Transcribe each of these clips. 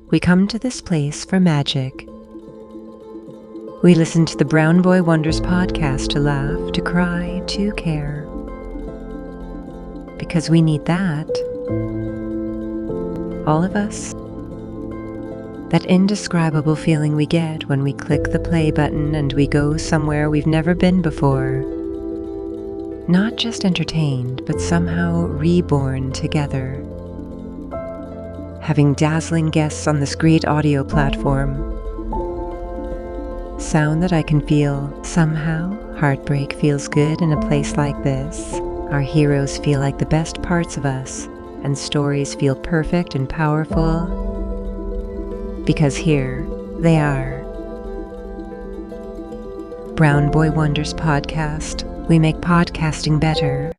We come to this place for magic. We listen to the Brown Boy Wonders podcast to laugh, to cry, to care. Because we need that. All of us. That indescribable feeling we get when we click the play button and we go somewhere we've never been before. Not just entertained, but somehow reborn together. Having dazzling guests on this great audio platform. Sound that I can feel. Somehow, heartbreak feels good in a place like this. Our heroes feel like the best parts of us, and stories feel perfect and powerful. Because here they are. Brown Boy Wonders Podcast. We make podcasting better.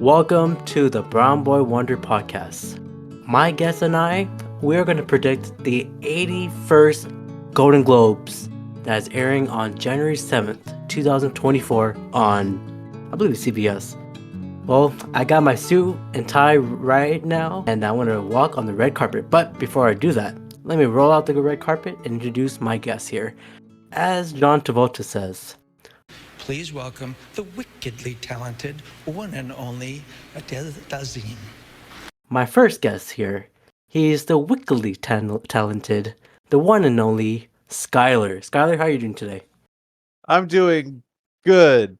Welcome to the Brown Boy Wonder Podcast. My guest and I, we are going to predict the 81st Golden Globes that is airing on January 7th, 2024 on, I believe it's CBS. Well, I got my suit and tie right now, and I want to walk on the red carpet. But before I do that, let me roll out the red carpet and introduce my guest here. As John Travolta says, please welcome the wickedly talented one and only Adele Dazeem. My first guest here, he is the wickedly talented, the one and only Skyler. Skyler, how are you doing today? I'm doing good.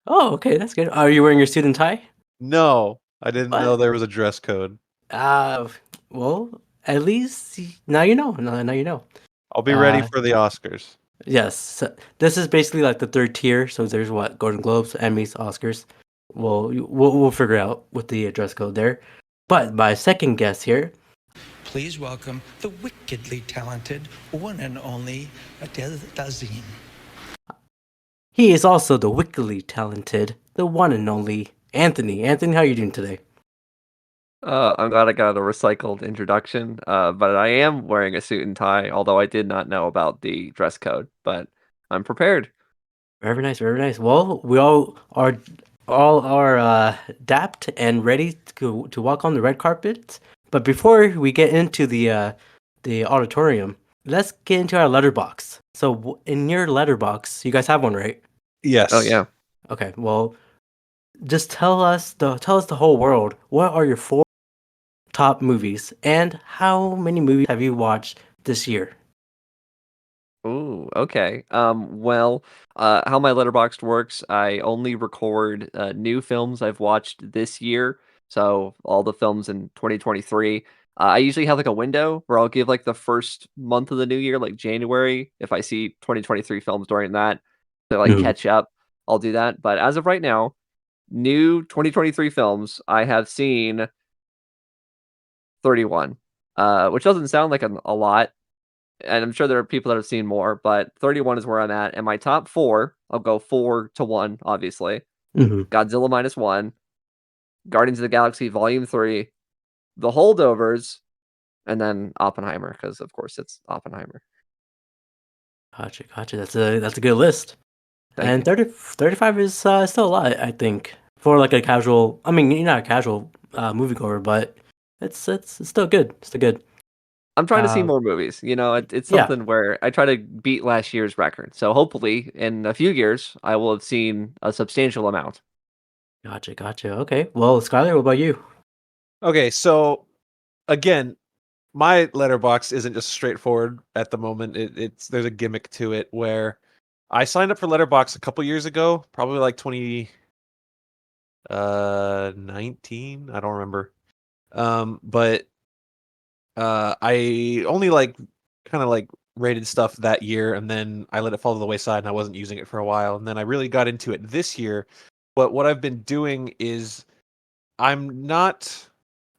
Oh, okay, that's good. Are you wearing your suit and tie? No, I didn't What? know there was a dress code. Well, at least now you know. Now you know. I'll be ready for the Oscars. Yes, so this is basically like the third tier. So there's what, Golden Globes, Emmys, Oscars. We'll figure out with the dress code there. But my second guest here, please welcome the wickedly talented one and only Adele Dazeem. he is also the wickedly talented, the one and only Anthony. Anthony, how are you doing today? I'm glad I got a recycled introduction, but I am wearing a suit and tie, although I did not know about the dress code, but I'm prepared. Very nice, very nice. Well, we all are dapped and ready to walk on the red carpet. But before we get into the auditorium, let's get into our letterbox. So in your letterbox, you guys have one, right? Yes. Oh yeah. Okay. Well, just tell us the whole world. What are your 4 top movies, and how many movies have you watched this year? Ooh, okay. Well, how my letterboxd works, I only record new films I've watched this year. So all the films in 2023. I usually have like a window where I'll give like the first month of the new year, like January. If I see 2023 films during that, to like catch up, I'll do that. But as of right now, new 2023 films, I have seen 31, which doesn't sound like a lot. And I'm sure there are people that have seen more, but 31 is where I'm at. And my top 4, I'll go 4 to 1, obviously. Mm-hmm. Godzilla Minus One, Guardians of the Galaxy Volume 3, The Holdovers, and then Oppenheimer, because of course it's Oppenheimer. Gotcha. That's a good list. Thank And you. 35 is still a lot, I think, for like a casual. I mean, you're not a casual moviegoer, but it's still good. It's still good. I'm trying to see Uh, more movies. You know, it's yeah. something where I try to beat last year's record. So hopefully in a few years, I will have seen a substantial amount. Gotcha. Okay. Well, Skyler, what about you? Okay, so again, my letterbox isn't just straightforward at the moment. It's there's a gimmick to it where I signed up for Letterbox a couple years ago, probably like 2019. I don't remember. But I only kind of like rated stuff that year, and then I let it fall to the wayside, and I wasn't using it for a while, and then I really got into it this year. But what I've been doing is I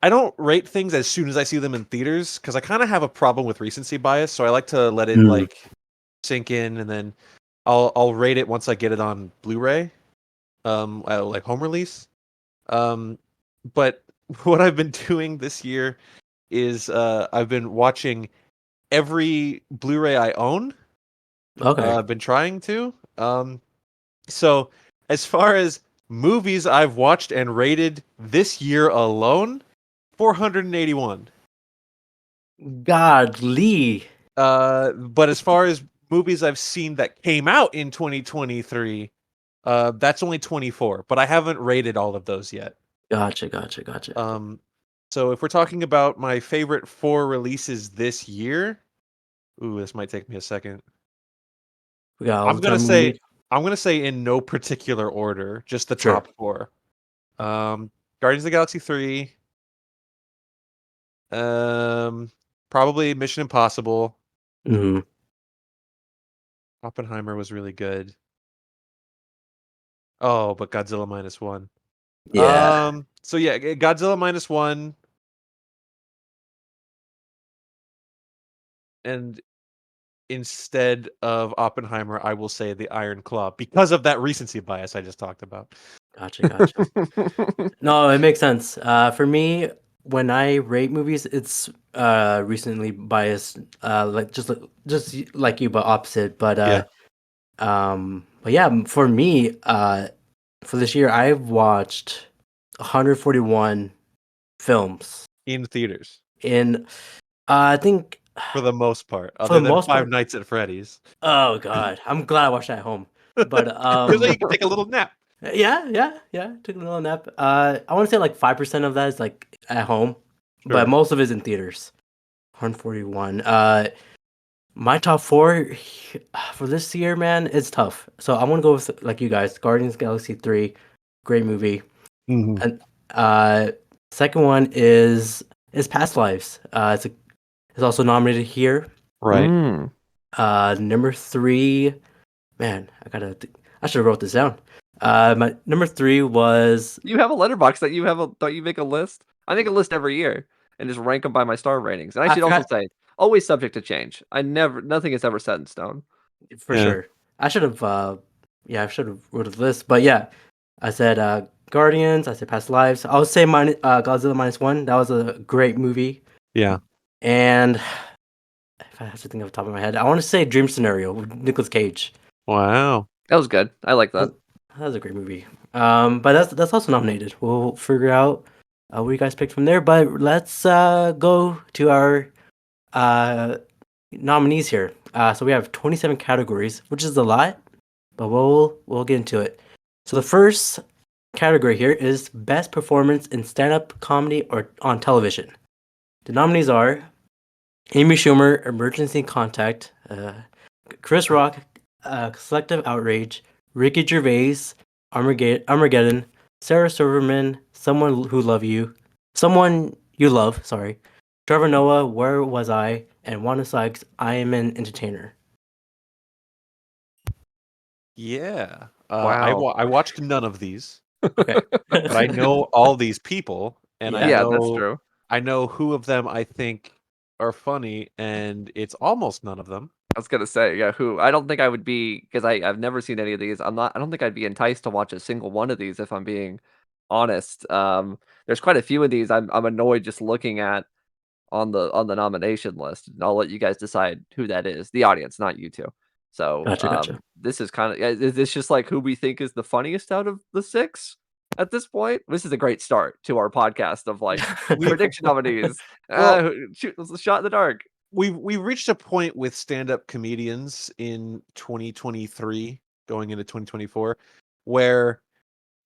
don't rate things as soon as I see them in theaters because I kind of have a problem with recency bias. So I like to let it like sink in, and then I'll rate it once I get it on Blu-ray, like home release. But what I've been doing this year is I've been watching every Blu-ray I own Okay. I've been trying to. So as far as movies I've watched and rated this year alone, 481. Godly. But as far as movies I've seen that came out in 2023, that's only 24. But I haven't rated all of those yet. Gotcha. So if we're talking about my favorite 4 releases this year, ooh, this might take me a second. We got all I'm the gonna time we say need. I'm gonna say in no particular order, just the Sure. top 4. Guardians of the Galaxy 3, probably Mission Impossible. Hmm. Oppenheimer was really good. Oh, but Godzilla minus one. Yeah. So yeah, Godzilla minus one, and instead of Oppenheimer, I will say the Iron Claw because of that recency bias I just talked about. Gotcha. No, it makes sense. For me, when I rate movies, it's recently biased. Like just like you, but opposite. Yeah, But yeah, for me, for this year, I've watched 141 films in theaters in. I think for the most part, for other the than most Five part. Nights at Freddy's. Oh God, I'm glad I watched that at home. But Because you can take a little nap. yeah. Took a little nap. I want to say like 5% of that is like at home, but Sure. most of it is in theaters. 141. My top four for this year, man, it's tough. So I want to go with like you guys. Guardians of the Galaxy 3, great movie. Mhm. And second one is Past Lives. It's also nominated here. Right. Number three, man, I should have wrote this down. My number three was You have a letterbox that you have a don't you make a list? I make a list every year and just rank them by my star ratings. And I I should also forgot say, always subject to change. Nothing is ever set in stone. for Yeah. sure. I should have I should have wrote a list, but yeah, I said Guardians. I said Past Lives. I would say Godzilla minus one. That was a great movie. Yeah. And if I have to think off the top of my head, I want to say Dream Scenario with Nicolas Cage. Wow. That was good. I like that. That was a great movie. But that's also nominated. We'll figure out what you guys picked from there. But let's go to our nominees here. So we have 27 categories, which is a lot, but we'll get into it. So the first category here is best performance in stand-up comedy or on television. The nominees are Amy Schumer, Emergency Contact, Chris Rock, Selective Outrage, Ricky Gervais, Armageddon, Sarah Silverman, Someone You Love, sorry, Trevor Noah, Where Was I, and Wanda Sykes, I Am an Entertainer. Yeah. Wow. I watched none of these, Okay. but I know all these people, and Yeah. Yeah, that's true. I know who of them I think are funny, and it's almost none of them. I was gonna say, yeah, who I don't think I would be because I've never seen any of these. I don't think I'd be enticed to watch a single one of these if I'm being honest. There's quite a few of these I'm annoyed just looking at on the nomination list. And I'll let you guys decide who that is. The audience, not you two. So Gotcha. this is kind of is this just like who we think is the funniest out of the six at this point? This is a great start to our podcast of like We prediction nominees. well, Shoot, it's a shot in the dark. we've reached a point with stand-up comedians in 2023 going into 2024 where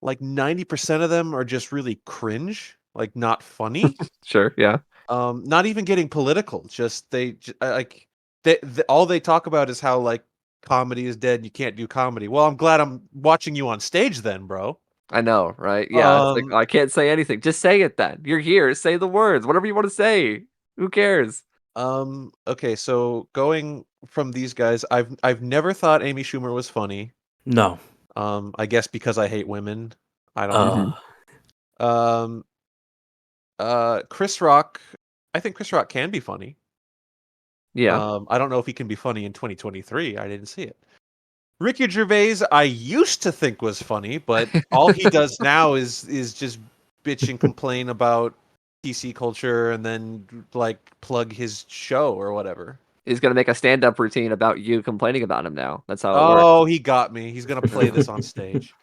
like 90% of them are just really cringe, like not funny. Sure, yeah. Not even getting political, just like all they talk about is how like comedy is dead and you can't do comedy. Well, I'm glad I'm watching you on stage then, bro. I know, right? Yeah, it's like Um, I can't say anything. Just say it then. You're here. Say the words. Whatever you want to say. Who cares? okay, so going from these guys, I've never thought Amy Schumer was funny. No. I guess because I hate women. I don't Uh, know. Um, Chris Rock, I think Chris Rock can be funny. Yeah. I don't know if he can be funny in 2023. I didn't see it. Ricky Gervais, I used to think was funny, but all he does now is just bitch and complain about PC culture and then like plug his show or whatever. He's gonna make a stand-up routine about you complaining about him now. That's how it works. Oh, he got me. He's gonna play this on stage.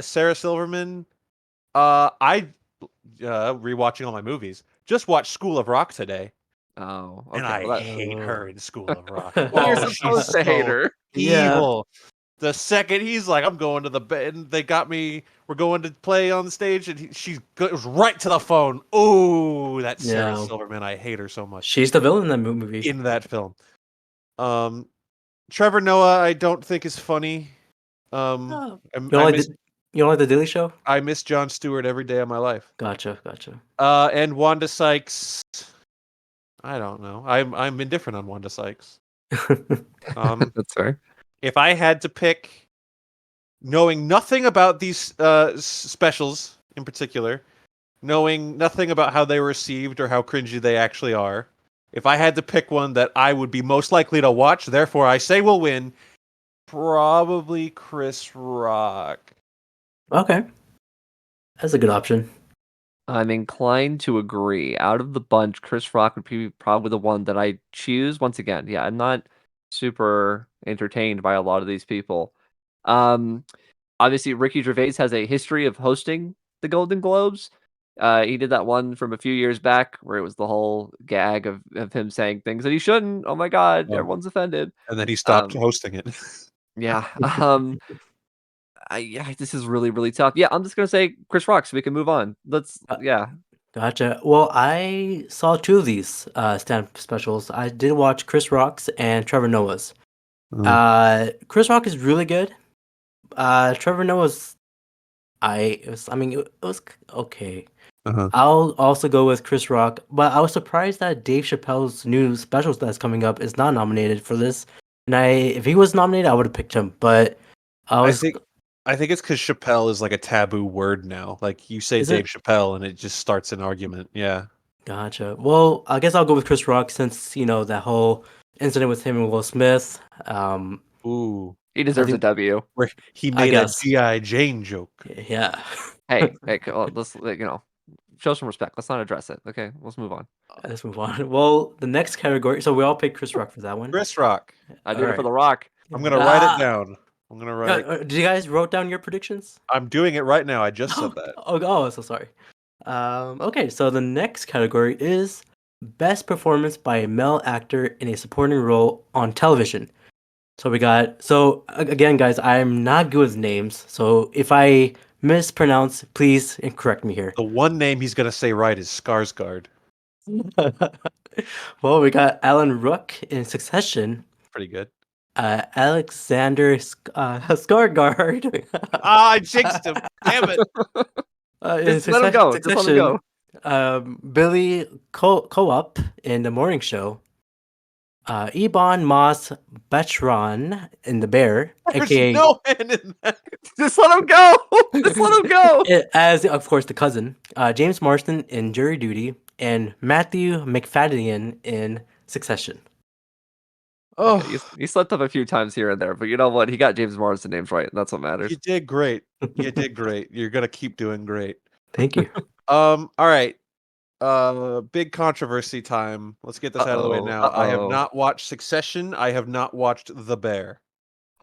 Sarah Silverman. I rewatching all my movies. Just watched School of Rock today, Oh, and okay. I Well, hate her in School of Rock. you're Oh, she's supposed to hate so her. Yeah. evil. The second he's like, "I'm going to the bed," and they got me. We're going to play on the stage, and she goes right to the phone. Oh, that's Sarah Yeah. Silverman. I hate her so much She's the villain in that movie. in that film. Trevor Noah, I don't think is funny. Oh. I'm- You don't I like miss the you don't like the Daily Show? I miss Jon Stewart every day of my life. Gotcha. And Wanda Sykes. I don't know. I'm indifferent on Wanda Sykes. That's fair. If I had to pick, knowing nothing about these specials in particular, knowing nothing about how they were received or how cringy they actually are, if I had to pick one that I would be most likely to watch, therefore I say will win, probably Chris Rock. Okay. That's a good option. I'm inclined to agree. Out of the bunch, Chris Rock would be probably the one that I choose. Once again, yeah, I'm not super entertained by a lot of these people. Um, Obviously, Ricky Gervais has a history of hosting the Golden Globes. He did that one from a few years back where it was the whole gag of him saying things that he shouldn't. Oh my God, Oh. everyone's offended. And then he stopped Um, hosting it. yeah. Yeah, this is really, really tough. Yeah, I'm just gonna say Chris Rock so we can move on. Uh, Yeah. Gotcha. Well, I saw two of these stand-up specials. I did watch Chris Rock's and Trevor Noah's. Chris Rock is really good. Trevor Noah's, it was okay. Uh-huh. I'll also go with Chris Rock, but I was surprised that Dave Chappelle's new specials that's coming up is not nominated for this. And if he was nominated, I would have picked him. But I think it's because Chappelle is like a taboo word now. Like you say Is Dave it? Chappelle and it just starts an argument. Yeah. Gotcha. Well, I guess I'll go with Chris Rock since that whole incident with him and Will Smith. Ooh. He I deserves a think W. Where he I made a guess. G.I. Jane joke. Yeah. Hey, let's show some respect. Let's not address it. Okay, let's move on. Let's move on. Well, the next category. So we all picked Chris Rock for that one. Chris Rock. I All did it for right. The Rock. I'm gonna write it Ah, down. I'm gonna write. did you guys wrote down your predictions? I'm doing it right now. I just said that. Oh, so sorry. Okay, so the next category is best performance by a male actor in a supporting role on television. So we got. So again, guys, I'm not good with names. So if I mispronounce, please correct me here. The one name he's gonna say right is Skarsgård. Well, we got Alan Rook in Succession. Pretty good. Alexander Skarsgård. I jinxed him. Damn it. In Just let him go. Just let him Succession, go. Billy Co-op in The Morning Show. Ebon Moss Bachran in The Bear, There's aka no hand in that. Just let him go. Just let him go. as of course the cousin. James Marsden in Jury Duty, and Matthew McFadden in Succession. Oh, Okay, you slipped up a few times here and there, but you know what? He got James Marsden names right, and that's what matters. you did great. You did great. You're gonna keep doing great. Thank you. All right. Big controversy time. Let's get this out of the way now. I have not watched Succession. I have not watched The Bear.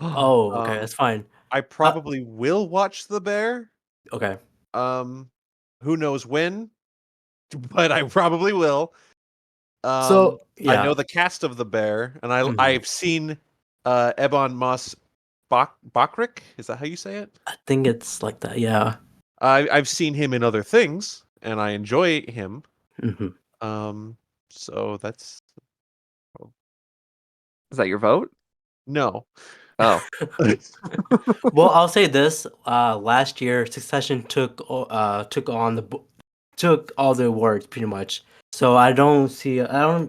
Oh, okay, that's fine. I probably will watch The Bear. Okay. Who knows when, but I probably will. So yeah, I know the cast of The Bear, and Mhm. I've seen Ebon Moss Bachrick. Is that how you say it? I think it's like that. Yeah. I've seen him in other things, and I enjoy him. hmm So that's Is that your vote? no. Oh, Well, I'll say this: last year, Succession took all the awards pretty much. So I don't see a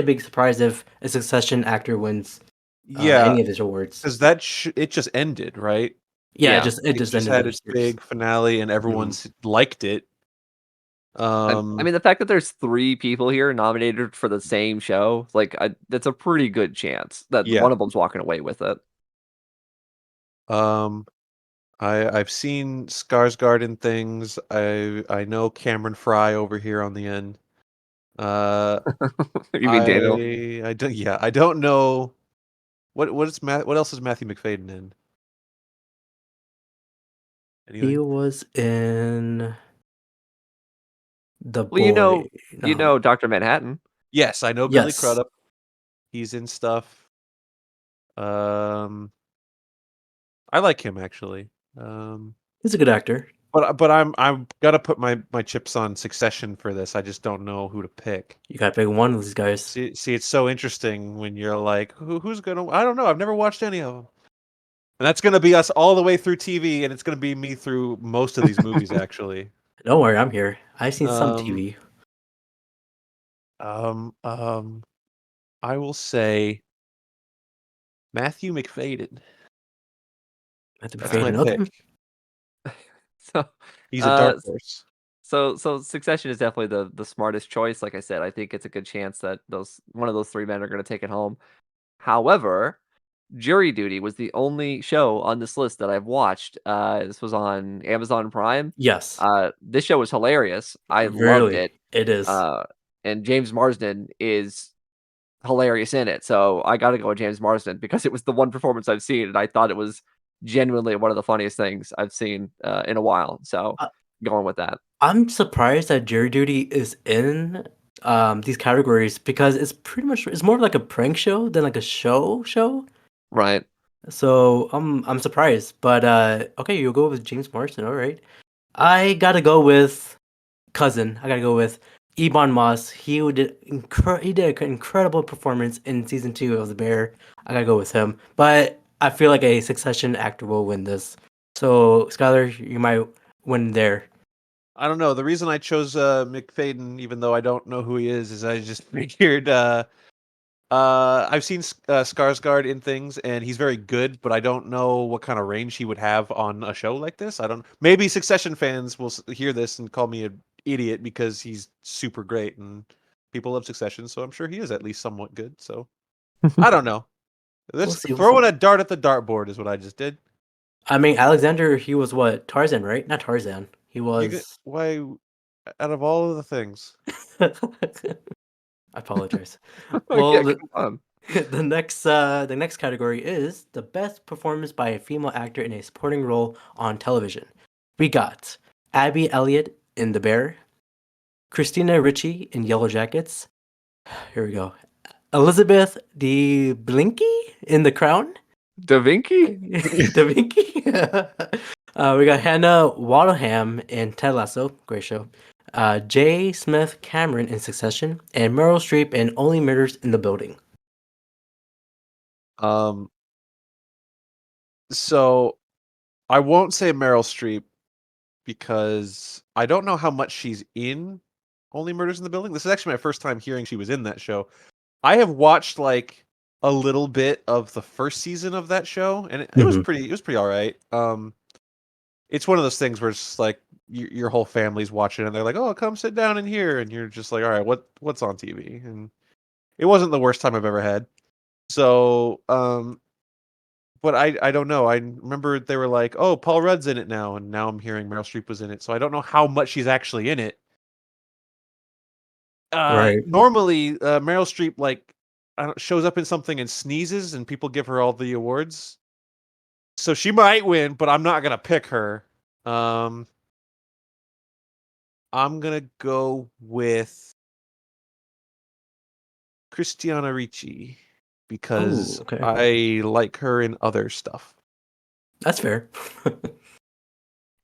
big surprise if a Succession actor wins Yeah, any of his awards. because it just ended, right? Yeah, yeah. it It just just ended had the its series. big finale, and everyone's liked it. I mean, the fact that there's 3 people here nominated for the same show, like, that's a pretty good chance that Yeah. one of them's walking away with it. I've seen Skarsgård in things. I know Cameron Fry over here on the end. Uh, You mean Daniel? I don't. Yeah, I don't know. What else is Matthew McFadden in? He Anything? was in The Well, Boy. you No. know Dr. Manhattan. Yes, I know Billy Yes. Crudup. He's in stuff. Um, I like him actually. He's a good actor. But I'm gotta put my chips on Succession for this. I just don't know who to pick. You gotta pick one of these guys. See, it's so interesting when you're like, who's gonna? I don't know. I've never watched any of them, and that's gonna be us all the way through TV, and it's gonna be me through most of these movies actually. Don't worry, I'm here. I've seen some Um, TV. um, um, I will say Matthew McFadden. Matthew That's my McFadden. pick. Okay. So, He's a dark uh, horse. so Succession is definitely the smartest choice. Like I said, I think it's a good chance that one of those three men are going to take it home. However, Jury Duty was the only show on this list that I've watched. This was on Amazon Prime. Yes. This show was hilarious. I loved Really, it. it is. And James Marsden is hilarious in it. So I got to go with James Marsden because it was the one performance I've seen, and I thought it was genuinely one of the funniest things I've seen in a while. So Uh, going with that. I'm surprised that Jury Duty is in these categories because it's more of like a prank show than like a show. Right. So I'm surprised. But okay, you'll go with James Marsden, all right. I gotta go with cousin. I gotta go with Ebon Moss. He did an incredible performance in season 2 of The Bear. I gotta go with him. But I feel like a Succession actor will win this. So Skyler, you might win there. I don't know. The reason I chose McFadden, even though I don't know who he is I just figured I've seen Skarsgård in things, and he's very good, but I don't know what kind of range he would have on a show like this. I don't. Maybe Succession fans will hear this and call me an idiot because he's super great, and people love Succession, so I'm sure he is at least somewhat good. So I don't know. We'll Let's see. throwing a dart at the dartboard is what I just did. I mean, Alexander, he was what? Tarzan, right? Not Tarzan. He was. Why out of all of the things? I apologize. Yeah, Well, come on. the next category is the best performance by a female actor in a supporting role on television. We got Abby Elliott in The Bear, Christina Ricci in Yellow Jackets. Here we go. Elizabeth de Blinky in The Crown. Da Vinci? Da Vinci. We got Hannah Waddingham in Ted Lasso. Great show. J. Smith Cameron in Succession, and Meryl Streep in Only Murders in the Building. So I won't say Meryl Streep because I don't know how much she's in Only Murders in the Building. This is actually my first time hearing she was in that show. I have watched like a little bit of the first season of that show, and it was pretty all right. It's one of those things where it's like your whole family's watching, and they're like, "Oh, come sit down in here," and you're just like, "All right, what's on TV?" And it wasn't the worst time I've ever had. So, but I don't know. I remember they were like, "Oh, Paul Rudd's in it now," and now I'm hearing Meryl Streep was in it. So I don't know how much she's actually in it. Right. Normally, Meryl Streep like shows up in something and sneezes, and people give her all the awards. So she might win, but I'm not gonna pick her. I'm gonna go with Christiana Ricci because okay. I like her in other stuff. That's fair.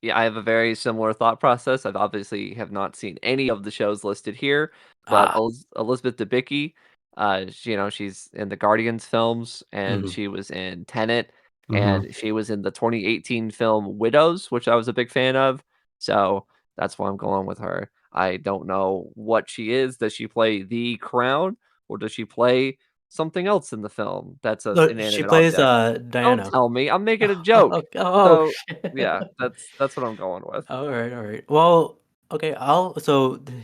Yeah, I have a very similar thought process. I've obviously have not seen any of the shows listed here, but Ah. Elizabeth Debicki, she's in the Guardians films, and Mhm. she was in Tenet, Mhm. and she was in the 2018 film Widows, which I was a big fan of. So that's why I'm going with her. I don't know what she is. Does she play the Crown, or does she play something else in the film that's an Look, she inanimate plays object? Don't Diana. tell me. I'm making a joke. Oh, So shit. yeah, that's what I'm going with. All right, all right. Well, okay,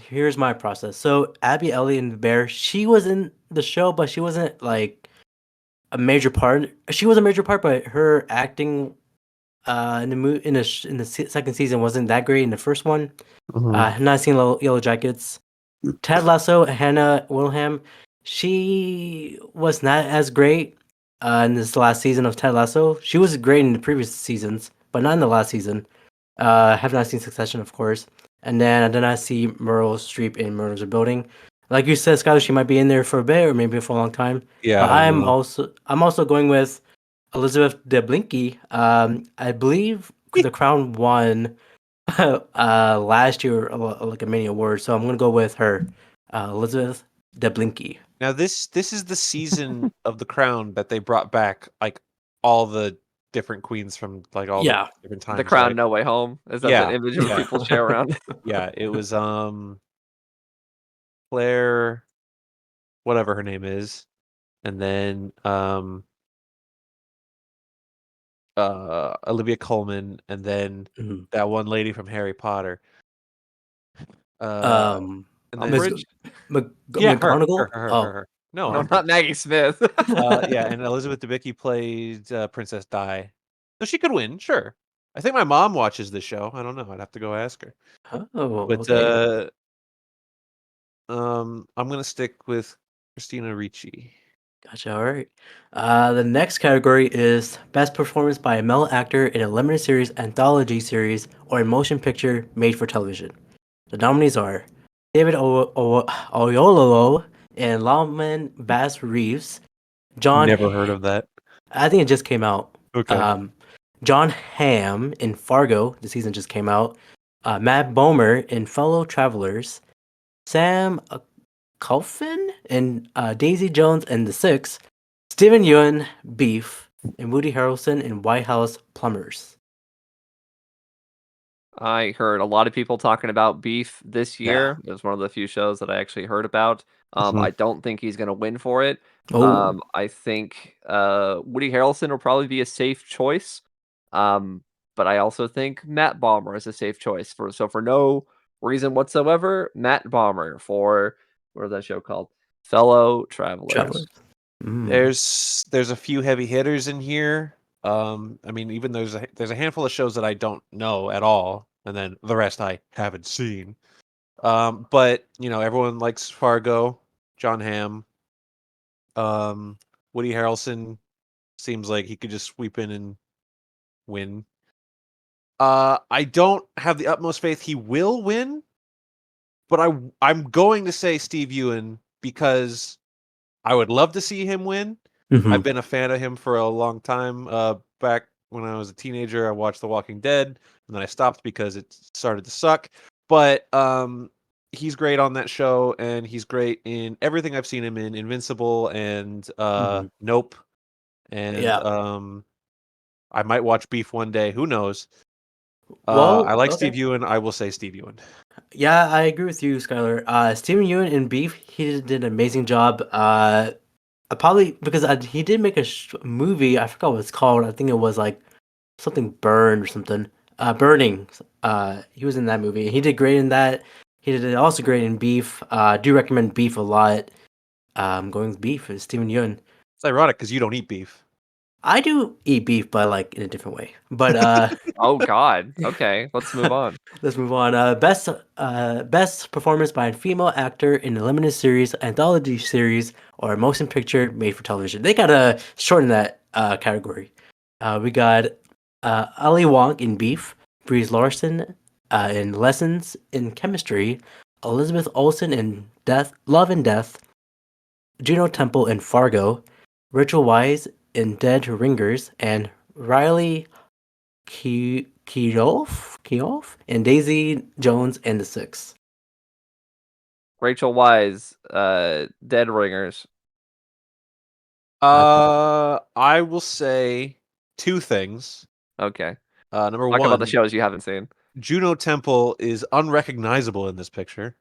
here's my process. So Abby Elliott in The Bear, she was in the show, but she wasn't like a major part. She was a major part, but her acting in the second season wasn't that great in the first one. I've not seen Yellow Jackets. Ted Lasso, Hannah Wilhelm, she was not as great in this last season of Ted Lasso. She was great in the previous seasons, but not in the last season. Have not seen Succession, of course. And then I did not see Meryl Streep in Murders of Building. Like you said, Skyler, she might be in there for a bit or maybe for a long time. Yeah, But I don't know. I'm also going with Elizabeth Deblinky. I believe The Crown won last year like a mini award, so I'm gonna go with her, Elizabeth Deblinky. Now this is the season of The Crown that they brought back like all the different queens from like all the Yeah. different The times, Crown, right? No Way Home. Is that the Yeah, image yeah. people share around? Yeah, it was Claire, whatever her name is, and then Olivia Colman, and then Mhm. that one lady from Harry Potter. Um, And then Miss Umbridge? yeah, McGonagall. Oh, her. No, No, not Umbridge. Maggie Smith. Yeah, and Elizabeth Debicki played Princess Di. So she could win, sure. I think my mom watches this show. I don't know. I'd have to go ask her. oh, But okay, I'm gonna stick with Christina Ricci. gotcha. All right. The next category is best performance by a male actor in a limited series, anthology series, or a motion picture made for television. The nominees are David Oyelowo and Lawman Bass Reeves, John. Never heard of that. I think it just came out. Okay. John Hamm in Fargo. The season just came out. Matt Bomer in Fellow Travelers. Sam Coffin in Daisy Jones and the Six. Stephen Yeun, Beef, and Woody Harrelson in White House Plumbers. I heard a lot of people talking about Beef this Yeah. year. It was one of the few shows that I actually heard about. Mhm. I don't think he's going to win for it. Oh. I think Woody Harrelson will probably be a safe choice. But I also think Matt Bomer is a safe choice for no reason whatsoever. Matt Bomer for what is that show called? Fellow Travelers. Travelers. Mm. There's a few heavy hitters in here. I mean, even there's a handful of shows that I don't know at all, and then the rest I haven't seen. But you know, everyone likes Fargo, John Hamm, Woody Harrelson seems like he could just sweep in and win. I don't have the utmost faith he will win, but I'm going to say Steve Ewan because I would love to see him win. Mhm. I've been a fan of him for a long time. Back when I was a teenager, I watched The Walking Dead, and then I stopped because it started to suck. But he's great on that show, and he's great in everything I've seen him in, Invincible and Mhm. Nope. And Yeah. I might watch Beef one day. Who knows? Well, I like okay. Steve Ewan. I will say Steve Ewan. Yeah, I agree with you, Skylar. Stephen Yeun in Beef, he did an amazing job. Probably because he did make a movie. I forgot what it's called. I think it was like something Burned or something. Burning. He was in that movie. He did great in that. He did also great in Beef. I do recommend Beef a lot. Going with Beef is Stephen Yeun. It's ironic because you don't eat beef. I do eat beef, but like in a different way. But Oh God. Okay, let's move on. let's move on. Best performance by a female actor in a limited series, anthology series, or a motion picture made for television. They gotta shorten that category. We got Ali Wong in Beef, Brie Larson in Lessons in Chemistry, Elizabeth Olsen in Love and Death, Juno Temple in Fargo, Rachel Weisz in Dead Ringers, and Riley Keough and Daisy Jones and the Six. Rachel Wise, Dead Ringers. I will say two things. Okay. Number Talk about the one, shows you haven't seen. Juno Temple is unrecognizable in this picture.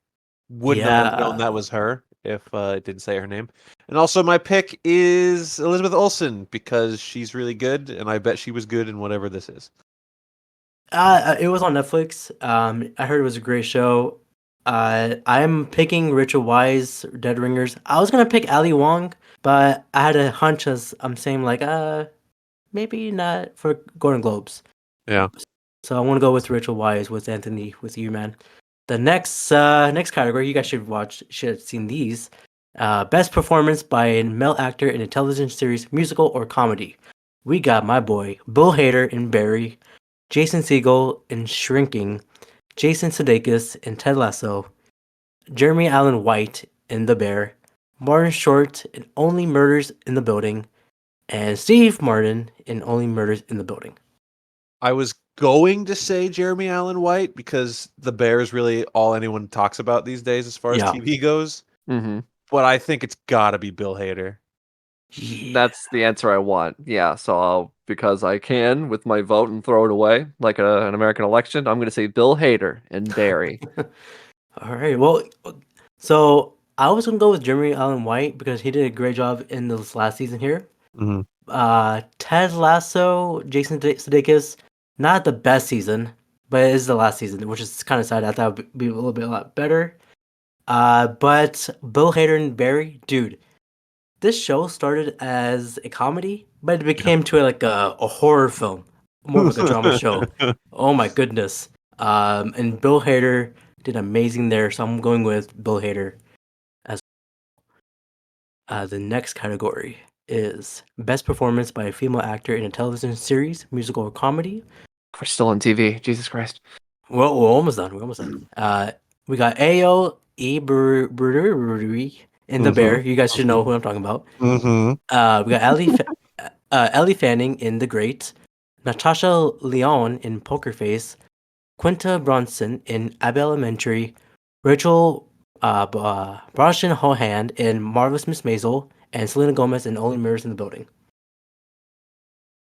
Would not have known that was her if it didn't say her name. And also, my pick is Elizabeth Olsen because she's really good, and I bet she was good in whatever this is. It was on Netflix. I heard it was a great show. I'm picking Rachel Weisz, Dead Ringers. I was gonna pick Ali Wong, but I had a hunch as I'm saying like, maybe not for Golden Globes. Yeah. So I want to go with Rachel Weisz with Anthony with you, man. The next category, you guys should have seen these. Best performance by a male actor in a television series, musical, or comedy. We got my boy Bill Hader in Barry, Jason Segel in Shrinking, Jason Sudeikis in Ted Lasso, Jeremy Allen White in The Bear, Martin Short in Only Murders in the Building, and Steve Martin in Only Murders in the Building. I was going to say Jeremy Allen White because The Bear is really all anyone talks about these days as far as Yeah. TV goes. Mm-hmm. But I think it's got to be Bill Hader. That's the answer I want. Yeah, so because I can with my vote and throw it away like an American election, I'm going to say Bill Hader and Barry. All right. Well, so I was gonna go with Jeremy Allen White because he did a great job in this last season here. Mhm. Ted Lasso, Jason Sudeikis, not the best season, but it is the last season, which is kind of sad. I thought it would be a little bit a lot better. But Bill Hader and Barry, dude, this show started as a comedy, but it became to like a horror film, more of like a drama show. Oh my goodness. And Bill Hader did amazing there, so I'm going with Bill Hader as the next category is best performance by a female actor in a television series, musical, or comedy. We're still on TV. Jesus Christ. Well, we're almost done. We're almost done. We got Ayo Ibruri in The Bear. You guys should know who I'm talking about. Mm-hmm. We got Ellie Fanning in The Great, Natasha Lyonne in Poker Face, Quinta Brunson in Abbey Elementary, Rachel Brosnan Hohan in Marvelous Miss Maisel, and Selena Gomez in Only Murders in the Building.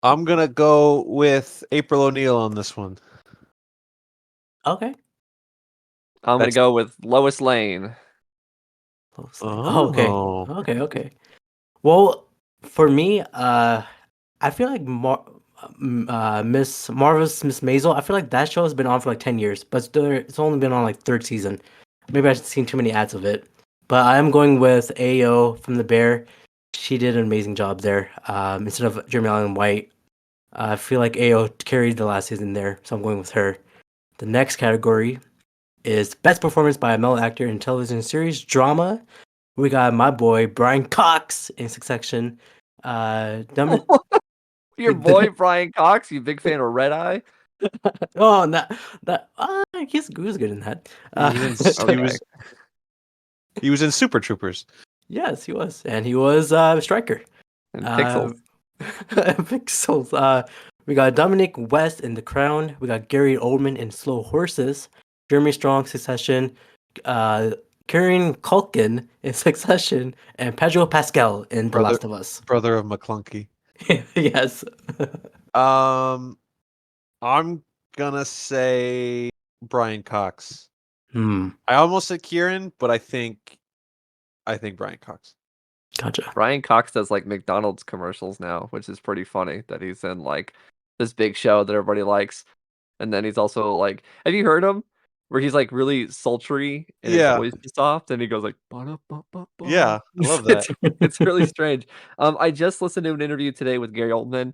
I'm going to go with April O'Neil on this one. Okay. I'm going to go with Lois Lane. Okay. Oh. Okay. Well, for me, I feel like Miss Marvelous Miss Maisel. I feel like that show has been on for like 10 years, but it's only been on like third season. Maybe I've seen too many ads of it. But I'm going with Ayo from The Bear. She did an amazing job there. Instead of Jeremy Allen White, I feel like Ayo carried the last season there, so I'm going with her. The next category is best performance by a male actor in television series drama. We got my boy Brian Cox in Succession. Your boy Brian Cox, you big fan of Red Eye? Oh, he was good in that. He was in Super Troopers. Yes, he was, and he was Striker. And Pixels. Pixels. We got Dominic West in The Crown. We got Gary Oldman in Slow Horses. Jeremy Strong, Succession. Kieran Culkin in Succession, and Pedro Pascal in The Last of Us. Brother of McClunky. Yes. I'm gonna say Brian Cox. I almost said Kieran, but I think Brian Cox. Gotcha. Brian Cox does like McDonald's commercials now, which is pretty funny that he's in like this big show that everybody likes. And then he's also like, have you heard him? Where he's like really sultry and his voice is soft and he goes like, yeah, I love that. It's really strange. I just listened to an interview today with Gary Oldman.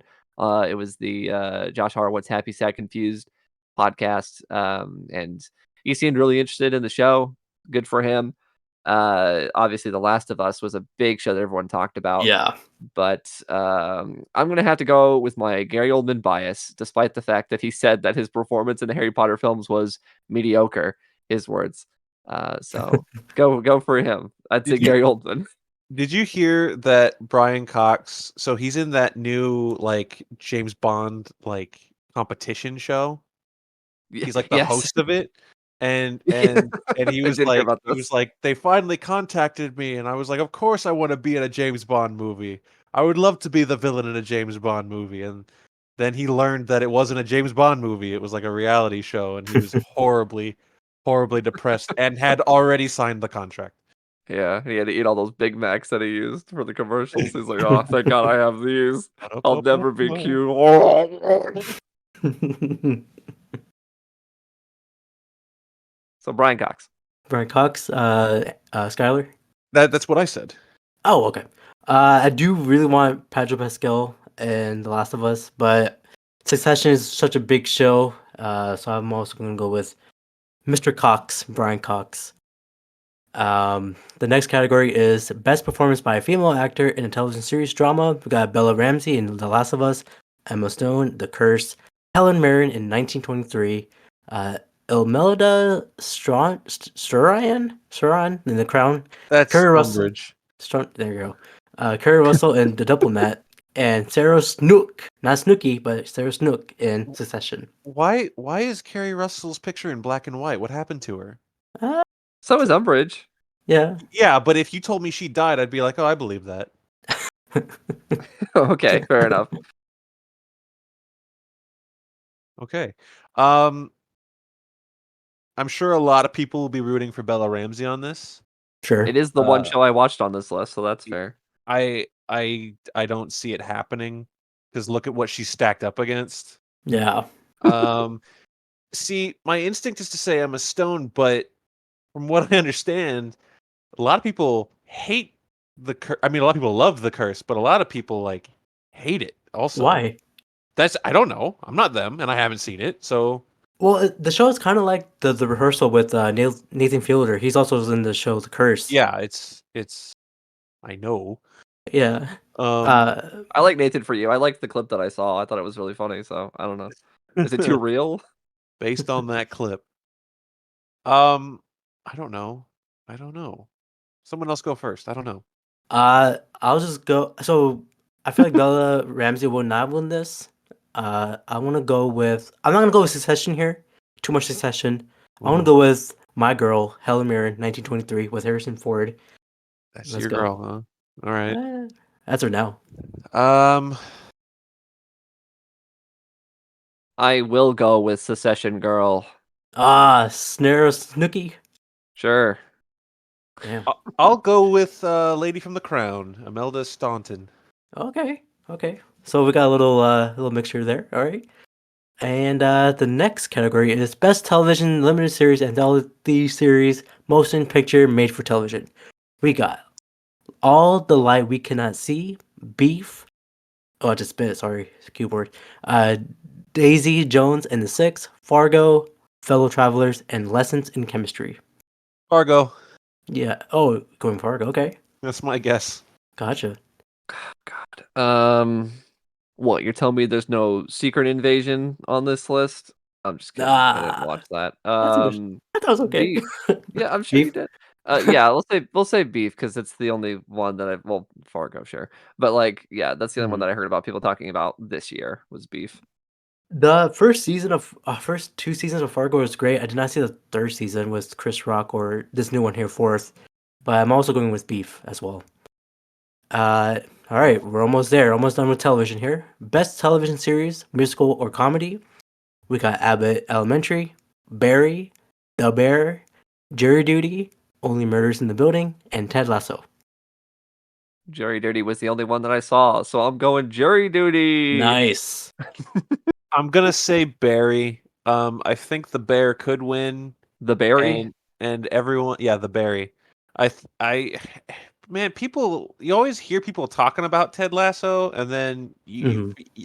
It was the Josh Harwood's Happy Sad Confused podcast. And he seemed really interested in the show. Good for him. Obviously The Last of Us was a big show that everyone talked about. Yeah. But I'm going to have to go with my Gary Oldman bias, despite the fact that he said that his performance in the Harry Potter films was mediocre, his words. So go for him. I'd say Gary Oldman. Did you hear that Brian Cox, so he's in that new like James Bond like competition show? He's like the host of it. And he was like, they finally contacted me, and I was like, of course I want to be in a James Bond movie. I would love to be the villain in a James Bond movie. And then he learned that it wasn't a James Bond movie; it was like a reality show, and he was horribly depressed and had already signed the contract. Yeah, he had to eat all those Big Macs that he used for the commercials. He's like, oh, thank God I have these. I'll never be cute. So Brian Cox. Skyler? That's what I said. Oh, okay. I do really want Pedro Pascal in The Last of Us, but Succession is such a big show, so I'm also going to go with Mr. Cox, Brian Cox. The next category is Best Performance by a Female Actor in a Television Series Drama. We got Bella Ramsey in The Last of Us, Emma Stone, The Curse, Helen Mirren in 1923, Imelda Strahan in The Crown, That's Kerry Russell. Umbridge. There you go. Kerry Russell in The Diplomat, and Sarah Snook, not Snooki, but Sarah Snook in Succession. Why is Carrie Russell's picture in black and white? What happened to her? So is Umbridge. Yeah. Yeah, but if you told me she died, I'd be like, oh, I believe that. Okay, fair enough. Okay. I'm sure a lot of people will be rooting for Bella Ramsey on this. Sure. It is the one show I watched on this list, so that's fair. I don't see it happening because look at what she's stacked up against. Yeah. See, my instinct is to say Emma Stone, but from what I understand, a lot of people hate the curse. I mean, a lot of people love the curse, but a lot of people like hate it also. Why? I don't know. I'm not them, and I haven't seen it, so. Well, the show is kind of like the rehearsal with Nathan Fielder. He's also in the show The Curse. Yeah, it's. I know. Yeah. I like Nathan for You. I liked the clip that I saw. I thought it was really funny, so I don't know. Is it too real? Based on that clip. I don't know. Someone else go first. I don't know. I'll just go. So I feel like Bella Ramsey will not win this. I want to go with. I'm not gonna go with Succession here. Too much Succession. I want to go with My Girl, Helen Mirren, 1923, with Harrison Ford. That's Let's your go. girl, huh? All right. That's her now. I will go with Secession Girl. Snare Snooki. Sure. Damn. I'll go with Lady from the Crown, Imelda Staunton. Okay. So we got a little mixture there. All right. And the next category is Best Television Limited Series Anthology Series Motion Picture Made for Television. We got All the Light We Cannot See, Beef. Oh, I just spit it. Sorry, keyboard. Daisy Jones and the Six, Fargo, Fellow Travelers, and Lessons in Chemistry. Fargo. Yeah. Oh, going Fargo. Okay. That's my guess. Gotcha. God. What, you're telling me there's no Secret Invasion on this list? I'm just kidding. I didn't watch that. I thought it was okay. Beef. Yeah, I'm sure you Beef? did. Yeah, we'll say Beef because it's the only one that Fargo, sure. But like, yeah, that's the only one that I heard about people talking about this year was Beef. The first first 2 seasons of Fargo was great. I did not see the third season with Chris Rock or this new one here, fourth. But I'm also going with Beef as well. All right, we're almost there. Almost done with television here. Best television series, musical or comedy. We got Abbott Elementary, Barry, The Bear, Jury Duty, Only Murders in the Building, and Ted Lasso. Jury Duty was the only one that I saw, so I'm going Jury Duty. Nice. I'm gonna say Barry. I think the Bear could win. The Barry and everyone, yeah, the Barry. Man, you always hear people talking about Ted Lasso, and then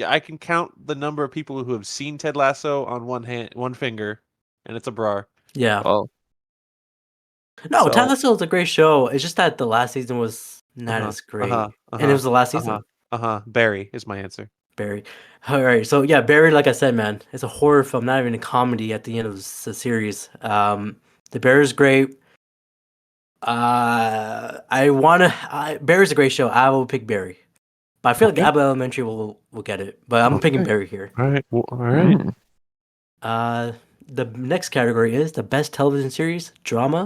I can count the number of people who have seen Ted Lasso on one finger, and it's Abrar. Yeah. Oh. No, Ted Lasso is a great show. It's just that the last season was not as great. And it was the last season. Barry is my answer. Barry. All right. So yeah, Barry, like I said, man, it's a horror film, not even a comedy at the end of the series. The Bear is great. Barry's a great show. I will pick Barry. But I feel like Abbott Elementary will get it. But I'm picking Barry here. All right. Well, all right. The next category is the best television series, drama,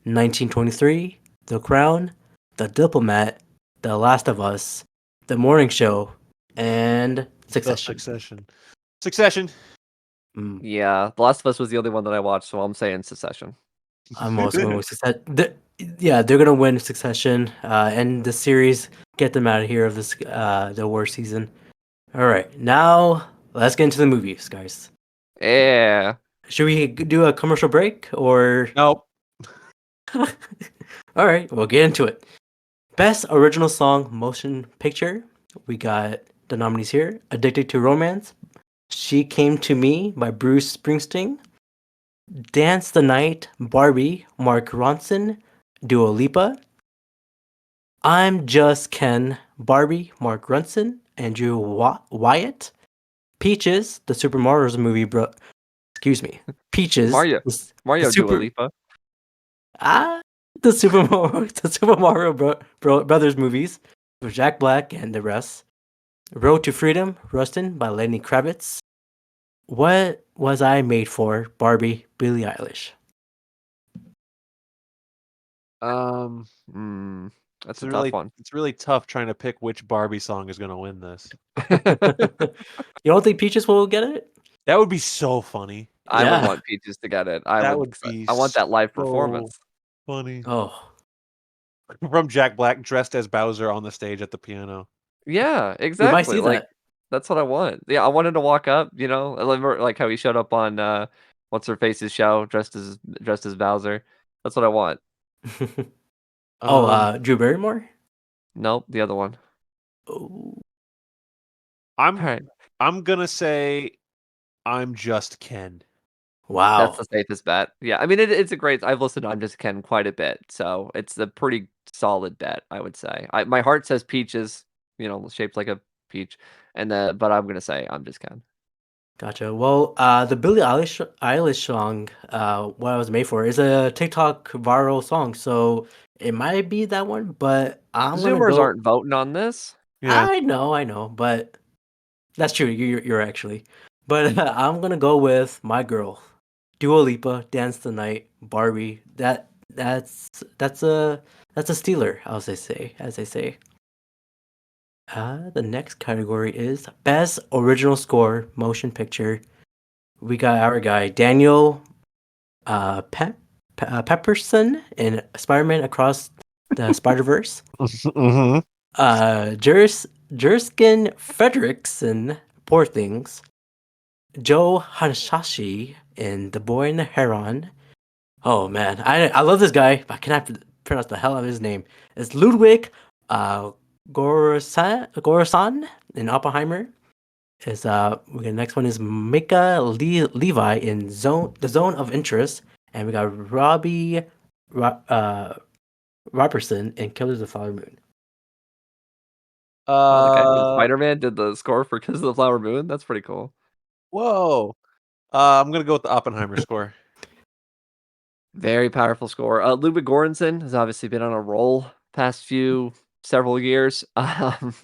1923, The Crown, The Diplomat, The Last of Us, The Morning Show, and Succession. Succession. Yeah, The Last of Us was the only one that I watched, so I'm saying Succession. I'm also going with Succession. They're gonna win Succession, and the series get them out of here of this the worst season. All right, now let's get into the movies, guys. Yeah. Should we do a commercial break or? Nope. All right, we'll get into it. Best original song motion picture. We got the nominees here: "Addicted to Romance," "She Came to Me" by Bruce Springsteen, Dance the Night, Barbie, Mark Ronson, Dua Lipa. I'm Just Ken, Barbie, Mark Ronson, Andrew Wyatt. Peaches, the Super Mario movie, excuse me. Peaches, Mario, the Mario Dua Super Lipa. ah the Super Mario the Super Mario Brothers movies with Jack Black and the rest. Road to Freedom, Rustin by Lenny Kravitz. What was I made for? Barbie, Billie Eilish. Um, Mm, that's it's a tough really one. it's really tough trying to pick which Barbie song is gonna win this. You don't think Peaches will get it? That would be so funny. I would Yeah. want Peaches to get it. That would be I want that live so performance. funny. Oh, From Jack Black dressed as Bowser on the stage at the piano. Yeah, we might exactly. see Like that. that's what I want. Yeah, I wanted to walk up, I remember like how he showed up on what's her face's show dressed as Bowser. That's what I want. Oh, Um, Drew Barrymore. Nope, the other one. Oh, all I'm right. I'm gonna say I'm Just Ken. That's Wow. the safest bet. Yeah, I mean it's a great. I've listened to I'm Just Ken quite a bit, so it's a pretty solid bet, I would say. My heart says peaches, shaped like a peach, but I'm gonna say I'm Just Ken. Gotcha. Well, the Billie Eilish song, "What I Was Made For," is a TikTok viral song, so it might be that one. But I'm gonna Zoomers go. aren't voting on this. Yeah. I know, but that's true. You're actually, but I'm gonna go with my girl, Dua Lipa, "Dance the Night," Barbie. That's a stealer, as they say. The next category is Best Original Score Motion Picture. We got our guy Daniel Pepperson in Spider-Man Across the Spider-Verse. Mhm. Jerskin Fredrickson, Poor Things. Joe Hanshashi in The Boy and the Heron. Oh man, I love this guy, but I cannot pronounce the hell out of his name. It's Ludwig Gorasan in Oppenheimer. The next one is Mika Levi in The Zone of Interest, and we got Robbie Robertson in Killers of the Flower Moon. Oh, the guy from Uh, Spider-Man did the score for Kiss of the Flower Moon. That's pretty cool. whoa. I'm gonna go with the Oppenheimer score. Very powerful score. Ludwig Göransson has obviously been on a roll past several years.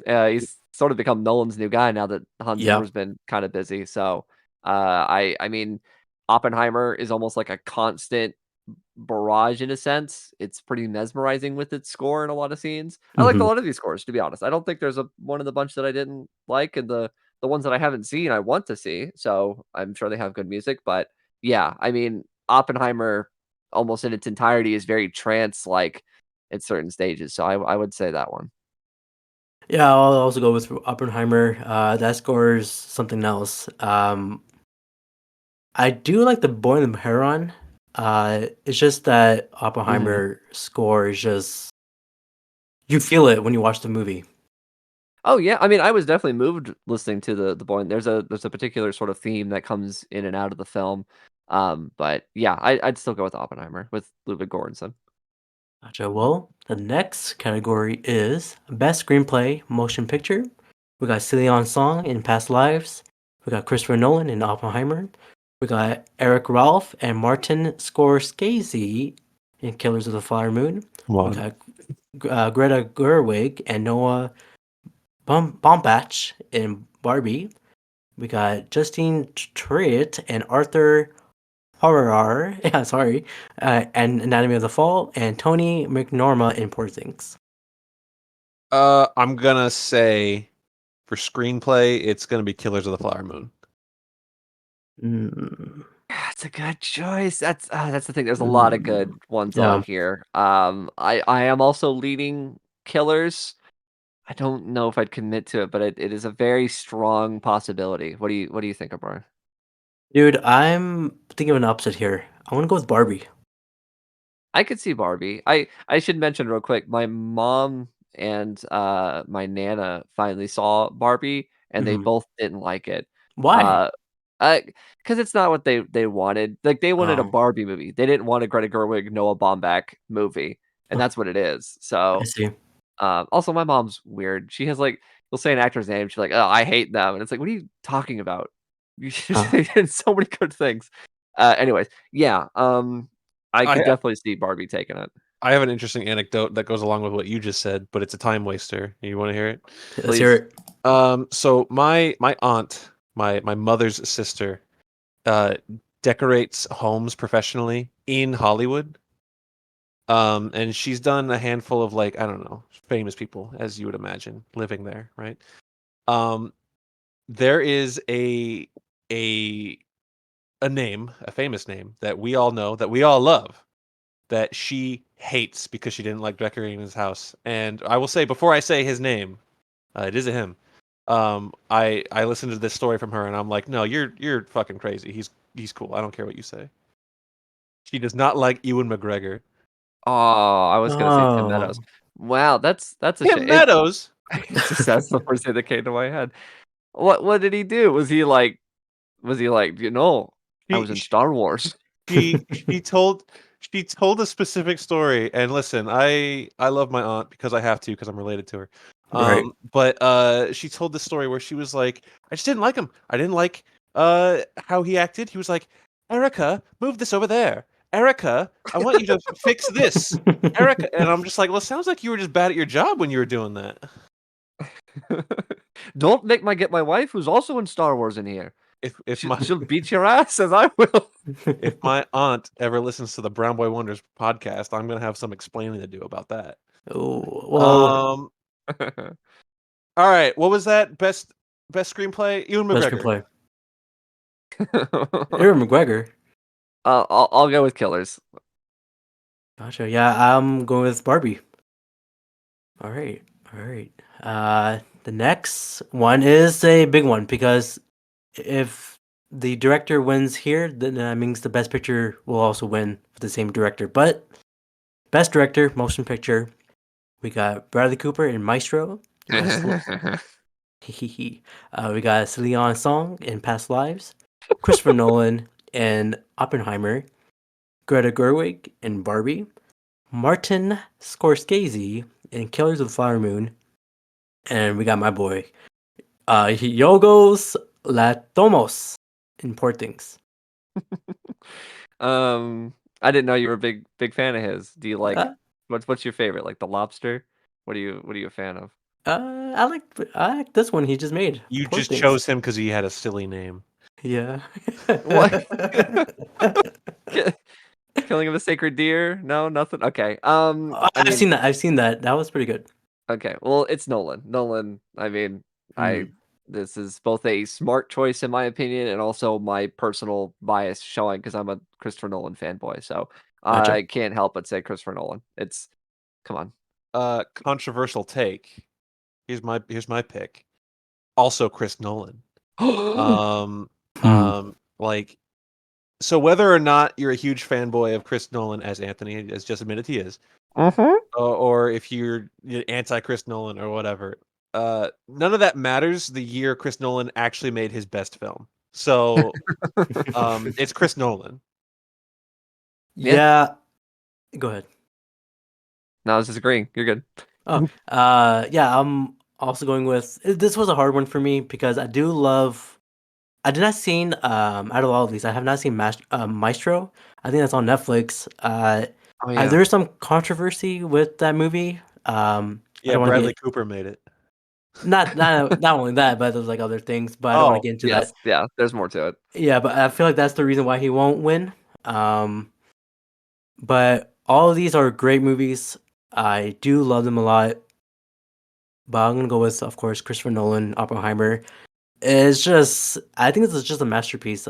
He's sort of become Nolan's new guy now that Hans Yep. Zimmer's been kind of busy. So, I mean, Oppenheimer is almost like a constant barrage in a sense. It's pretty mesmerizing with its score in a lot of scenes. I liked a Hmm. lot of these scores, to be honest. I don't think there's a one in the bunch that I didn't like, and the ones that I haven't seen, I want to see. So I'm sure they have good music, but yeah, I mean, Oppenheimer almost in its entirety is very trance like at certain stages. So I would say that one. Yeah, I'll also go with Oppenheimer. That scores something else. I do like the Boy and the Heron. It's just that Mhm. Oppenheimer score is just you feel it when you watch the movie. Oh yeah, I mean, I was definitely moved listening to the Boy. There's a particular sort of theme that comes in and out of the film. But yeah, I'd still go with Oppenheimer with Ludwig Göransson. Gotcha. Well, the next category is Best Screenplay Motion Picture. We got Cillian Song in Past Lives. We got Christopher Nolan in Oppenheimer. We got Eric Ralph and Martin Scorsese in Killers of the Flower Moon. Come We on. got Greta Gerwig and Noah Baumbach in Barbie. We got Justine Triet and Arthur Horror, yeah, sorry, and Anatomy of the Fall, and Tony McNorma in Poor Things. I'm gonna say for screenplay, it's gonna be Killers of the Flower Moon. Mm, That's a good choice. That's the thing. There's a lot of mm, good ones on yeah, here. I am also leading Killers. I don't know if I'd commit to it, but it is a very strong possibility. What do you think, Abrar? dude, I'm thinking of an opposite here. I want to go with Barbie. I could see Barbie. I should mention real quick, my mom and my nana finally saw Barbie and they Hmm. both didn't like it. Uh Why? Because it's not what they wanted. Like they wanted a Oh, Barbie movie. They didn't want a Greta Gerwig Noah Baumbach movie, and that's what it is. I So, see. also my mom's weird. She has like we'll say an actor's name. She's like, "Oh, I hate them," and it's like, "What are you talking about? You Oh, did so many good things." Anyways, yeah. I I could ha- definitely see Barbie taking it. I have an interesting anecdote that goes along with what you just said, but it's a time waster. You want to hear it? let's hear Please. it. So my aunt, my mother's sister, uh, decorates homes professionally in Hollywood. And she's done a handful of like I don't know famous people as you would imagine living there, right? Um, there is a a name, a famous name that we all know, that we all love, that she hates because she didn't like decorating his house. And I will say before I say his name, it is a him. I listened to this story from her, and I'm like, no, you're fucking crazy. He's cool. I don't care what you say. She does not like Ewan McGregor. Oh, I was gonna say Tim Oh, Meadows. Wow, that's a Tim shame. Meadows. Just that's the first thing that came to my head. What did he do? Was he like, I She was in Star Wars. she she told she told a specific story, and listen, I love my aunt because I have to because I'm related to her. right. But she told this story where she was like, I just didn't like him. I didn't like how he acted. He was like, Erica, move this over there. Erica, I want you to fix this. Erica, and I'm just like, well, it sounds like you were just bad at your job when you were doing that. Don't get my wife, who's also in Star Wars, in here. If my She'll beat your ass as I will. if my aunt ever listens to the Brown Boy Wonders podcast, I'm gonna have some explaining to do about that. Oh, well, Um, all right, what was that? Best screenplay? Ewan best McGregor. screenplay. Aaron McGregor. I'll go with Killers. Gotcha. Yeah, I'm going with Barbie. All right. All right. The next one is a big one because if the director wins here, then that means the best picture will also win for the same director. But best director, motion picture, we got Bradley Cooper in Maestro. We got we got Leon Song in Past Lives, Christopher Nolan in Oppenheimer, Greta Gerwig in Barbie, Martin Scorsese in Killers of the Flower Moon, and we got my boy Yorgos Lanthimos in Poor Things. I didn't know you were a big fan of his. Do you like Uh, what's your favorite? Like The Lobster? What are you a fan of? I like this one he just made. You Poor just Things. chose him because he had a silly name. Yeah. What? Killing of a Sacred Deer? No, nothing. Okay. I I've mean, seen that. I've seen that. That was pretty good. okay. Well, it's Nolan. Nolan. I mean, I Mm, this is both a smart choice in my opinion and also my personal bias showing because I'm a Christopher Nolan fanboy. So gotcha. I can't help but say Christopher Nolan. It's come on. Controversial take. Here's my pick. Also, Chris Nolan. Um, Hmm. like so whether or not you're a huge fanboy of Chris Nolan, as Anthony has just admitted he is, Mhm. or if you're anti Chris Nolan or whatever, none of that matters. The year Chris Nolan actually made his best film, so it's Chris Nolan. Yeah. Yeah. Go ahead. No, I was just agreeing. You're good. Oh, yeah. I'm also going with. This was a hard one for me because I do love. I did not seen out of all of these. I have not seen Maestro. I think that's on Netflix. Oh yeah. There's some controversy with that movie. I Yeah, don't want to Bradley get Cooper made it. not only that, but there's like other things. But I don't want to Oh, get into that. Yes. Yeah. There's more to it. Yeah, but I feel like that's the reason why he won't win. Um, but all of these are great movies. I do love them a lot. But I'm gonna go with, of course, Christopher Nolan, Oppenheimer. It's just, I think this is just a masterpiece.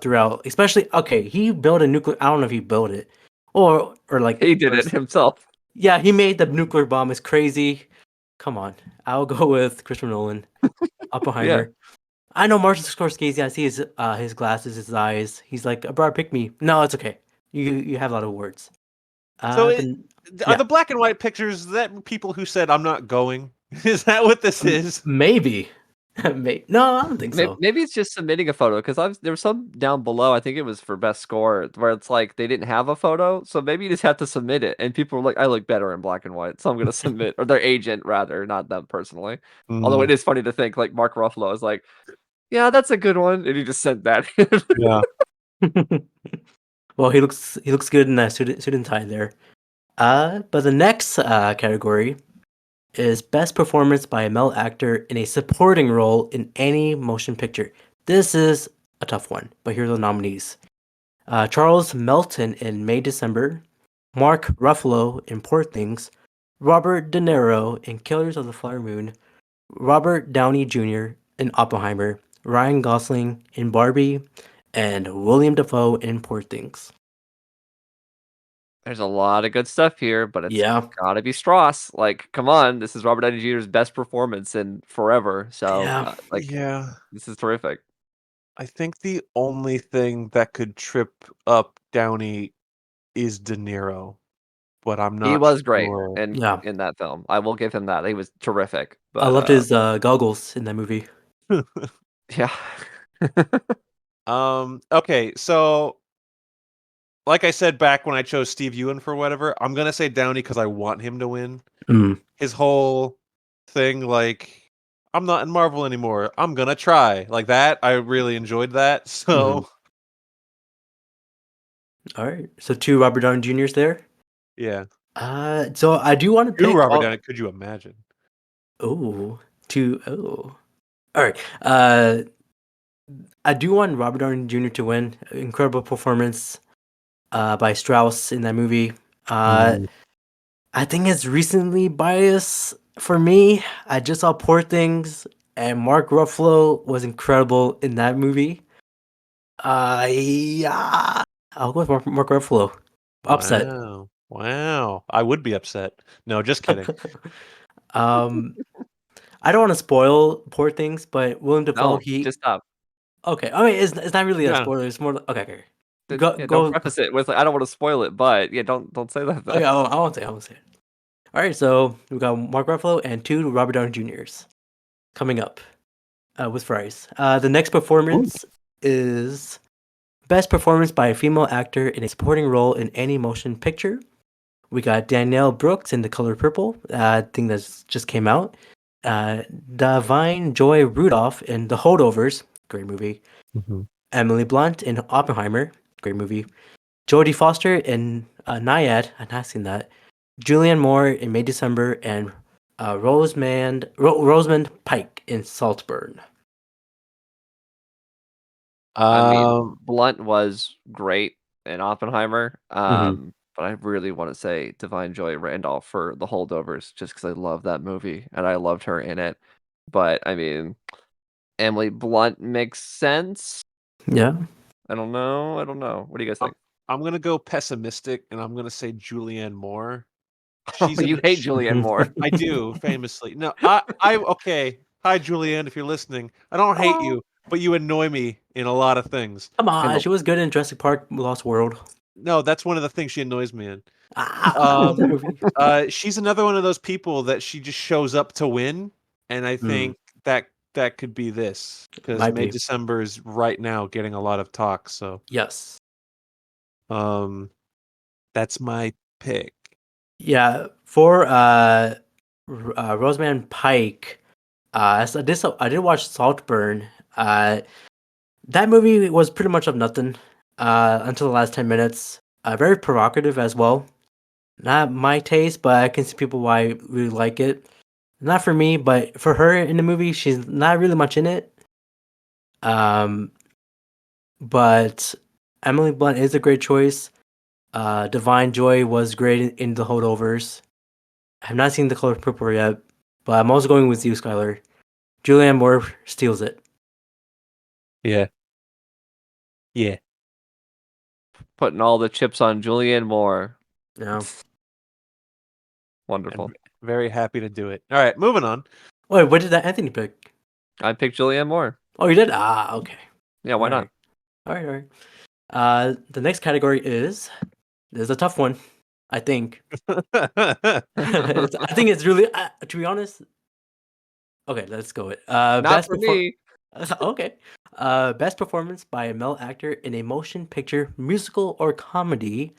Throughout, especially okay, he built a nuclear. I don't know if he built it, or like, He did it himself. yeah, he made the nuclear bomb. It's crazy. Come on, I'll go with Christopher Nolan, Yeah. Oppenheimer. I know Martin Scorsese. I see his glasses, his eyes. He's like, Abrar, pick me. No, it's okay. You have a lot of words. So Then are yeah, the black and white pictures that people who said I'm not going? Is that what this is? maybe. No, I don't think Maybe, so. maybe it's just submitting a photo because there was some down below. I think it was for best score where it's like they didn't have a photo, so maybe you just have to submit it. And people were like, "I look better in black and white, so I'm gonna submit." Or their agent rather, not them personally. Although it Mm, is funny to think like Mark Ruffalo is like, "Yeah, that's a good one," and he just sent that. yeah. Well, he looks good in that suit and tie there. But the next category is best performance by a male actor in a supporting role in any motion picture. This is a tough one, but here are the nominees: Charles Melton in May December, Mark Ruffalo in Poor Things, Robert De Niro in Killers of the Flower Moon, Robert Downey Jr. in Oppenheimer, Ryan Gosling in Barbie, and William Dafoe in Poor Things. There's a lot of good stuff here, but it's Yeah, gotta be Strauss. Like, come on, this is Robert Downey Jr.'s best performance in forever. So, yeah. like, Yeah. this is terrific. I think the only thing that could trip up Downey is De Niro, but I'm He not was great sure. Yeah. in that film. I will give him that. He was terrific. I But loved his goggles in that movie. yeah. Okay, so like I said back when I chose Steve Ewan for whatever, I'm gonna say Downey because I want him to win. Mm. His whole thing, like, I'm not in Marvel anymore. I'm gonna try. Like that. I really enjoyed that. Mhm. So All right. So two Robert Downey Jr.'s there. yeah. So I do want to Two pick. Robert Downey, could you imagine? Oh, two. Oh. All right. I do want Robert Downey Jr. to win. Incredible performance by Strauss in that movie. Mm. I think it's recently biased for me. I just saw Poor Things, and Mark Ruffalo was incredible in that movie. Yeah, I'll go with Mark Ruffalo. Upset. Wow. Wow. I would be upset. No, just kidding. um, I don't want to spoil Poor Things, but Willem Dafoe, No, he just stop. okay. I mean, it's not really a Yeah. spoiler. It's more okay. Okay, go Yeah, don't go. preface it with like, I don't want to spoil it, but yeah, don't say that then. Okay, I won't say. I won't say it. All right, so we got Mark Ruffalo and two Robert Downey Jr.'s coming up with Fries. The next performance is best performance by a female actor in a supporting role in any motion picture. We got Danielle Brooks in The Color Purple, thing that's just came out. Divine Joy Rudolph in The Holdovers, great movie. Mhm. Emily Blunt in Oppenheimer, great movie. Jodie Foster in Naiad, I've not seen that. Julianne Moore in May December, and Rosamund Pike in Saltburn. I mean, Um, Blunt was great in Oppenheimer, Mhm. but I really want to say Divine Joy Randolph for The Holdovers, just because I love that movie and I loved her in it. But I mean, Emily Blunt makes sense. Yeah. I don't know. I don't know. What do you guys I'm think? I'm gonna go pessimistic, and I'm gonna say Julianne Moore. Oh, She's you an hate Julianne Moore. I do, famously. No, I okay. Hi, Julianne, if you're listening. I don't hate Oh, you, but you annoy me in a lot of things. come And on, the she was good in Jurassic Park: Lost World. No, that's one of the things she annoys me in. I love Um, that movie. she's another one of those people that she just shows up to win, and I Mm, think that could be this because might May be. December is right now getting a lot of talk. So, Yes. um, that's my pick. Yeah. For Rosamund Pike, so I did watch Saltburn. That movie was pretty much of nothing until the last 10 minutes. Very provocative as well. Not my taste, but I can see people why really like it. Not for me, but for her in the movie, she's not really much in it. Um, but Emily Blunt is a great choice. Divine Joy was great in The Holdovers. I've not seen The Color Purple yet, but I'm also going with you, Skyler. Julianne Moore steals it. Yeah, yeah. Putting all the chips on Julianne Moore. Yeah. And Wonderful. very happy to do it. All right, moving on. Wait, what did that Anthony pick? I picked Julianne Moore. Oh, you did? Ah, okay. Yeah, why not? All right, all right. The next category is a tough one, I think. I think it's really, to be honest. Okay, let's go with Not for me. Okay. Best performance by a male actor in a motion picture, musical, or comedy.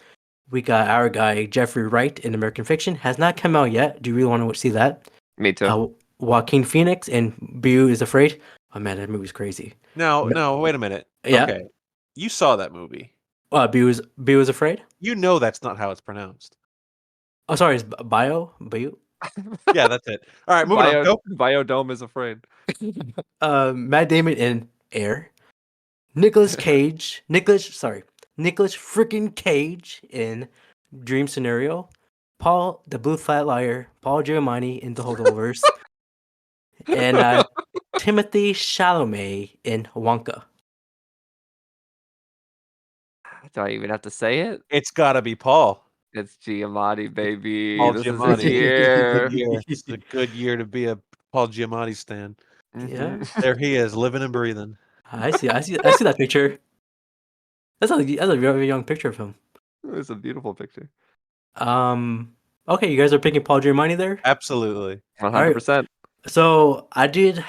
We got our guy Jeffrey Wright in American Fiction. Has not come out yet. Do you really want to see that? Me too. Joaquin Phoenix in Beau is Afraid. Oh man, that movie's crazy. No, wait a minute. Yeah. Okay. You saw that movie. Beau is Afraid. You know that's not how it's pronounced. Oh, sorry, it's Bio. Yeah, that's it. All right, moving on. Go. Biodome is afraid. Matt Damon in Air. Nicholas freaking Cage in Dream Scenario. Paul, the Blue Flat Liar, Paul Giamatti in The Holdovers, and Timothy Chalamet in Wonka. Do I even have to say it? It's got to be Paul. It's Giamatti, baby. Paul This is his Giamatti. year. Good year. It's a good year to be a Paul Giamatti stan. Yeah, There he is, living and breathing. I see that picture. That's a very young picture of him. It's a beautiful picture. Okay, you guys are picking Paul Giamatti there. Absolutely. 100%. So I did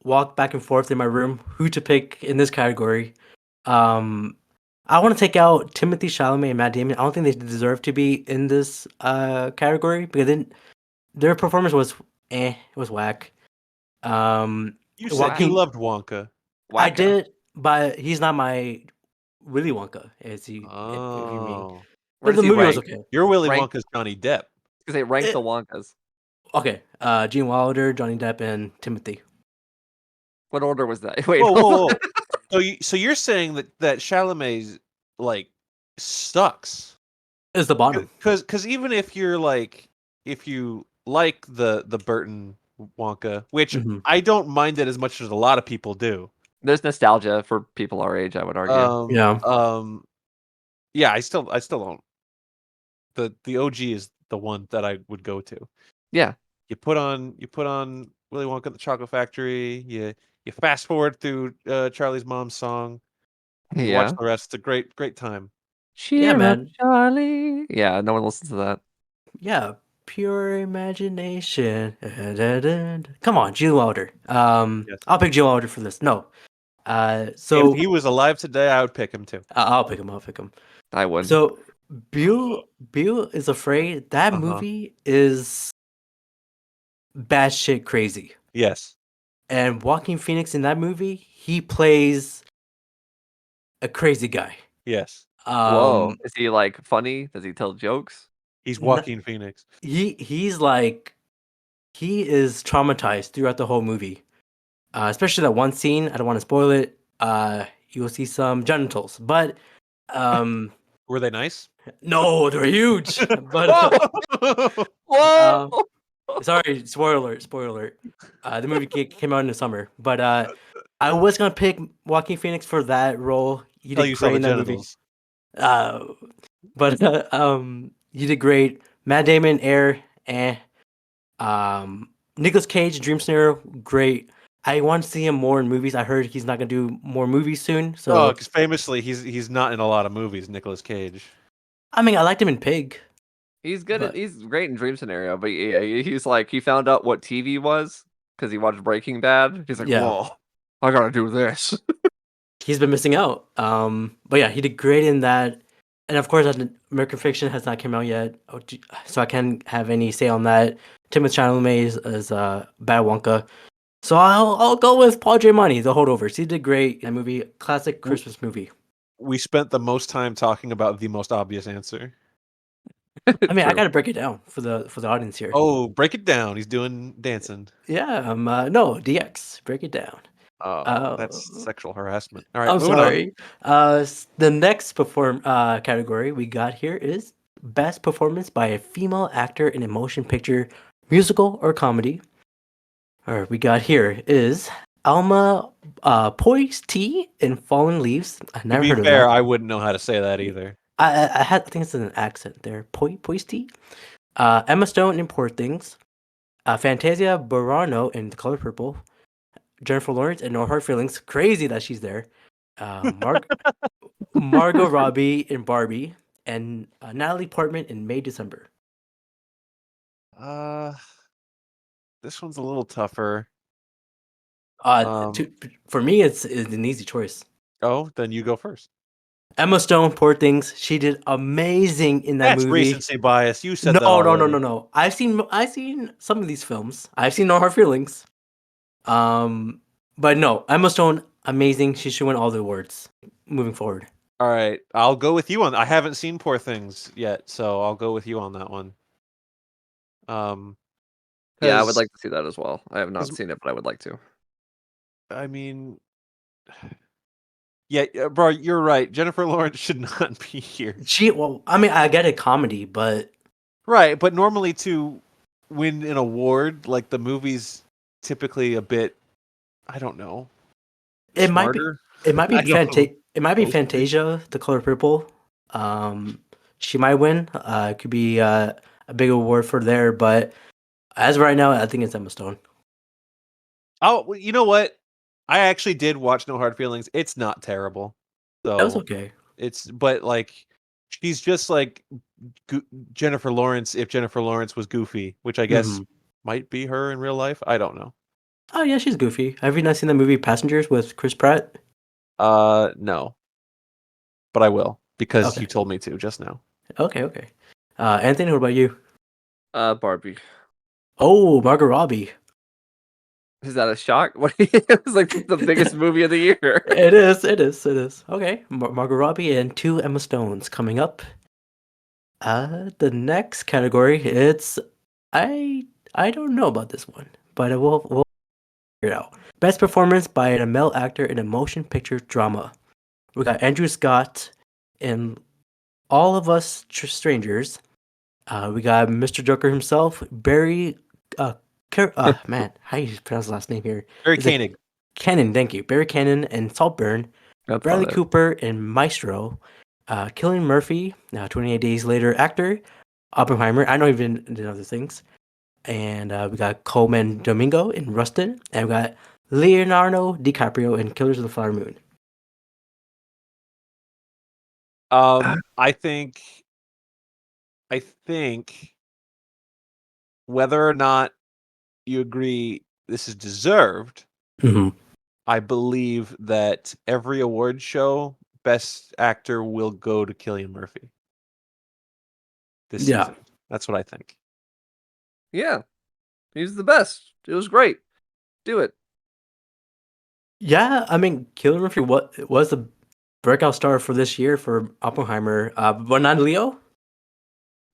walk back and forth in my room who to pick in this category. I want to take out Timothy Chalamet and Matt Damon. I don't think they deserve to be in this category because then their performance was it was whack. You said you loved Wonka. I Wacko. did, but he's not my Willy Wonka, as he if you mean. Oh. Where But does the he movie was rank? okay. Your Willy Rank- Wonka's Johnny Depp. Because they rank It- the Wonkas. Okay, Gene Wilder, Johnny Depp, and Timothy. What order was that? Wait. Whoa. So you're saying that Chalamet's like sucks? Is the bottom. Because even if you like the Burton Wonka, which Mhm. I don't mind it as much as a lot of people do. There's nostalgia for people our age, I would argue. Yeah. I still don't. The OG is the one that I would go to. Yeah. You put on Willy Wonka and the Chocolate Factory. You fast forward through Charlie's Mom's song. You watch Yeah. the rest. It's a great time. Cheer up, man. Charlie. Yeah, no one listens to that. Yeah, pure imagination. Come on, Gene Wilder. Yes. I'll pick Gene Wilder for this. No. If he was alive today, I would pick him too. I'll pick him. I would. So, Beau is Afraid. That Uh-huh. movie is batshit crazy. Yes. And Joaquin Phoenix in that movie, he plays a crazy guy. Yes. Whoa. Is he like funny? Does he tell jokes? He's Joaquin Phoenix. He's like he is traumatized throughout the whole movie. Especially that one scene. I don't want to spoil it. You will see some genitals, but Were they nice? no, they're huge. But Whoa! sorry, spoiler alert. The movie came out in the summer, but I was gonna pick Joaquin Phenix for that role. He did You saw great the in that movie. genitals. But you did great. Matt Damon, Air, Nicolas Cage, Dream Scenario, great. I want to see him more in movies. I heard he's not gonna do more movies soon. So because famously he's not in a lot of movies. Nicolas Cage. I mean, I liked him in Pig. He's good. But- He's great in Dream Scenario, but yeah, he's like he found out what TV was because he watched Breaking Bad. He's like, Yeah. whoa, I gotta do this. He's been missing out. But yeah, he did great in that. And of course, American Fiction has not come out yet, so I can't have any say on that. Timothée Chalamet is Bad Wonka. So I'll go with Paul Giamatti, The Holdovers. He did great in that movie, classic Christmas movie. We spent the most time talking about the most obvious answer. I mean, I True. gotta break it down for the audience here. Oh, break it down. He's doing dancing. Yeah, no, DX, break it down. Oh, that's sexual harassment. All right, I'm moving sorry. The next category we got here is best performance by a female actor in a motion picture, musical, or comedy. Or we got here is Alma Poisty in Fallen Leaves. I To never be heard of fair, that. I wouldn't know how to say that either. I think it's an accent there. Poisty. Emma Stone in Poor Things. Fantasia Barrano in The Color Purple. Jennifer Lawrence in No Hard Feelings. Crazy that she's there. Margot Robbie in Barbie. And Natalie Portman in May December. This one's a little tougher. For me, it's an easy choice. Oh, then you go first. Emma Stone, poor things. She did amazing in that That's movie. recency bias. You said No, that already. no. I've seen some of these films. I've seen No Hard Feelings. But no, Emma Stone, amazing. She should win all the awards. Moving forward. All right, I'll go with you on. I haven't seen Poor Things yet, so I'll go with you on that one. Yeah, I would 'Cause- like to see that as well. I have not 'cause- seen it, but I would like to. I mean, yeah, bro, you're right. Jennifer Lawrence should not be here. I get a comedy, but Right, but normally to win an award, like the movie's typically a bit, I don't know, it smarter. might be I don't know. It might be Supposed to be. Fantasia, The Color Purple. She might win. It could be a big award for there, but as of right now, I think it's Emma Stone. Oh, well, you know what? I actually did watch No Hard Feelings. It's not terrible. That was So okay. but like she's just like Jennifer Lawrence if Jennifer Lawrence was goofy, which I guess Mhm. might be her in real life. I don't know. Oh yeah, she's goofy. Have you not seen the movie Passengers with Chris Pratt? No, but I will because Okay. you told me to just now. Okay. Anthony, what about you? Barbie. Oh, Margot Robbie. Is that a shock? What? It was like the biggest movie of the year. It is. Okay, Margot Robbie and 2 Emma Stones coming up. The next category, it's I don't know about this one, but we'll figure it out. Best performance by a male actor in a motion picture drama. We got Andrew Scott in All of Us Strangers. We got Mr. Joker himself, Barry. Man, how do you pronounce the last name here? Barry Is it Koenig. Cannon, thank you. Barry Cannon and Saltburn. That's Bradley about it. Cooper in Maestro. Cillian Murphy, 28 Days Later actor. Oppenheimer, I don't even know these things. And we got Coleman Domingo in Rustin. And we got Leonardo DiCaprio in Killers of the Flower Moon. I think whether or not you agree this is deserved, Mm-hmm. I believe that every award show, best actor will go to Cillian Murphy this Yeah. season. That's what I think. Yeah, he's the best. It was great. Do it. Yeah, I mean, Cillian Murphy was the breakout star for this year for Oppenheimer, but not Leo.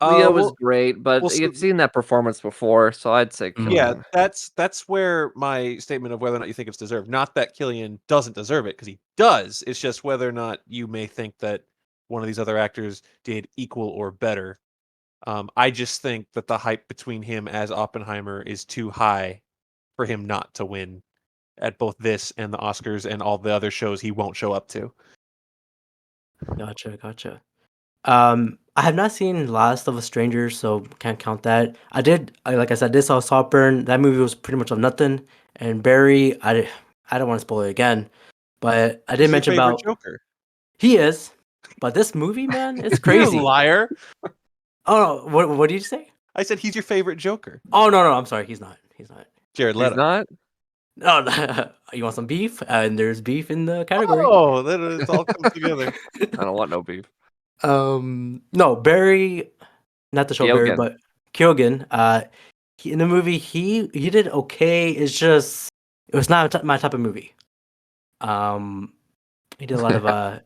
Leo was Well, great, but well, so- you've seen that performance before, so I'd say yeah, Cillian. that's where my statement of whether or not you think it's deserved. Not that Cillian doesn't deserve it, because he does. It's just whether or not you may think that one of these other actors did equal or better. I just think that the hype between him as Oppenheimer is too high for him not to win at both this and the Oscars and all the other shows he won't show up to. Gotcha. I have not seen Last of a Stranger, so can't count that. Like I said, I did saw Saltburn. That movie was pretty much on nothing. And Barry, I don't want to spoil it again, but I did He's your mention favorite about Joker. he is, but this movie, man, it's You're a crazy. liar. Oh no, what did you say? I said he's your favorite Joker. Oh no, I'm sorry, he's not. Jared He's Leto. not. No, you want some beef? And there's beef in the category. Oh, that it's all comes together. I don't want no beef. No, Barry, not the show Barry, Keoghan. but Kyogen. In the movie, he did okay. It's just it was not my type of movie. He did a lot of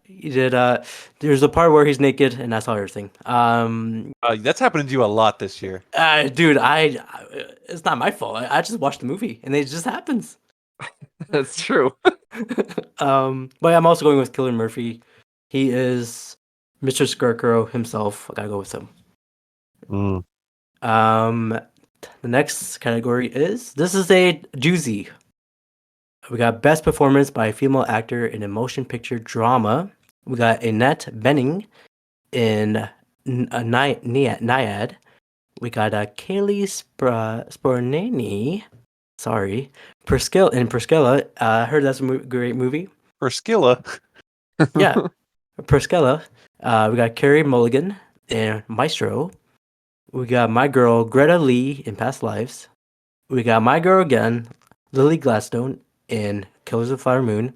there's a part where he's naked and that's all everything. That's happened to you a lot this year. Dude, it's not my fault. I just watched the movie and it just happens. That's true. But I'm also going with Cillian Murphy. He is Mr. Scarecrow himself. I gotta go with him. The next category is this is a doozy. We got best performance by a female actor in a motion picture drama. We got Annette Bening in Naiad. We got Kaylee Spornani. Sorry, Priscilla. I heard that's a great movie. Priscilla. Yeah, Priscilla. We got Carrie Mulligan in Maestro. We got my girl Greta Lee in Past Lives. We got My Girl Again, Lily Gladstone in Killers of the Flower Moon,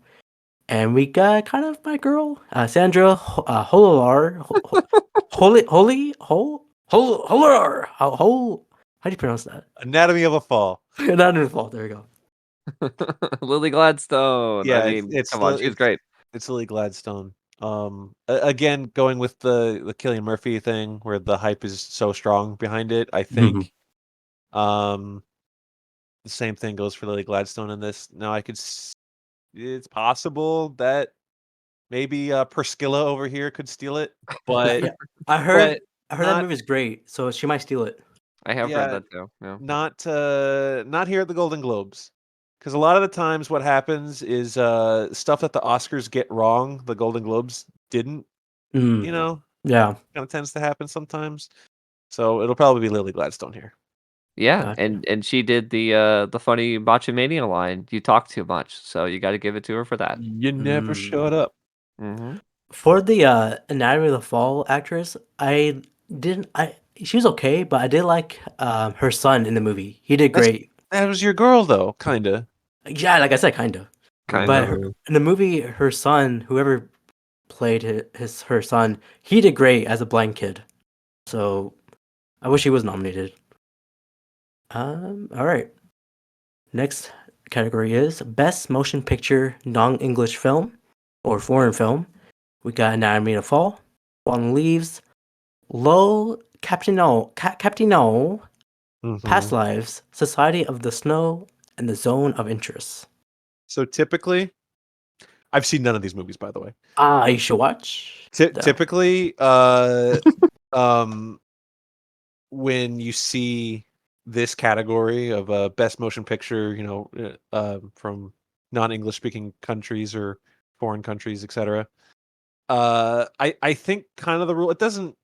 and we got kind of my girl, Sandra Hololar, Hololar, how do you pronounce that? Anatomy of a Fall. Not in fault. There we go. Lily Gladstone. Yeah, I mean, it's come on, she's great. It's Lily Gladstone. Again, going with the Cillian Murphy thing, where the hype is so strong behind it. I think, the same thing goes for Lily Gladstone in this. Now, it's possible that maybe Priscilla over here could steal it, but Yeah, I but heard that not movie is great, so she might steal it. I have read yeah, that too. Yeah. not here at the Golden Globes. Because a lot of the times, what happens is stuff that the Oscars get wrong, the Golden Globes didn't. Mm, You know, yeah, kind of tends to happen sometimes. So it'll probably be Lily Gladstone here. Yeah, gotcha. and she did the funny Botchamania line. You talk too much, so you got to give it to her for that. You never Mm. showed up. Hmm. For the Anatomy of the Fall actress, I didn't. She was okay, but I did like her son in the movie. He did That's great. that was your girl though, kinda. Yeah, like I said, kind of. Kind But of. in the movie, her son, whoever played her son, he did great as a blind kid. So I wish he was nominated. All right. Next category is Best Motion Picture Non-English Film or Foreign Film. We got Anatomy of the Fall, Fallen Leaves, Low Captino, Past Mhm. Lives, Society of the Snow, and The Zone of Interest. So typically, I've seen none of these movies, by the way. You should watch them. Typically, um, when you see this category of best motion picture, from non-English speaking countries or foreign countries, etc. I think kind of the rule. It doesn't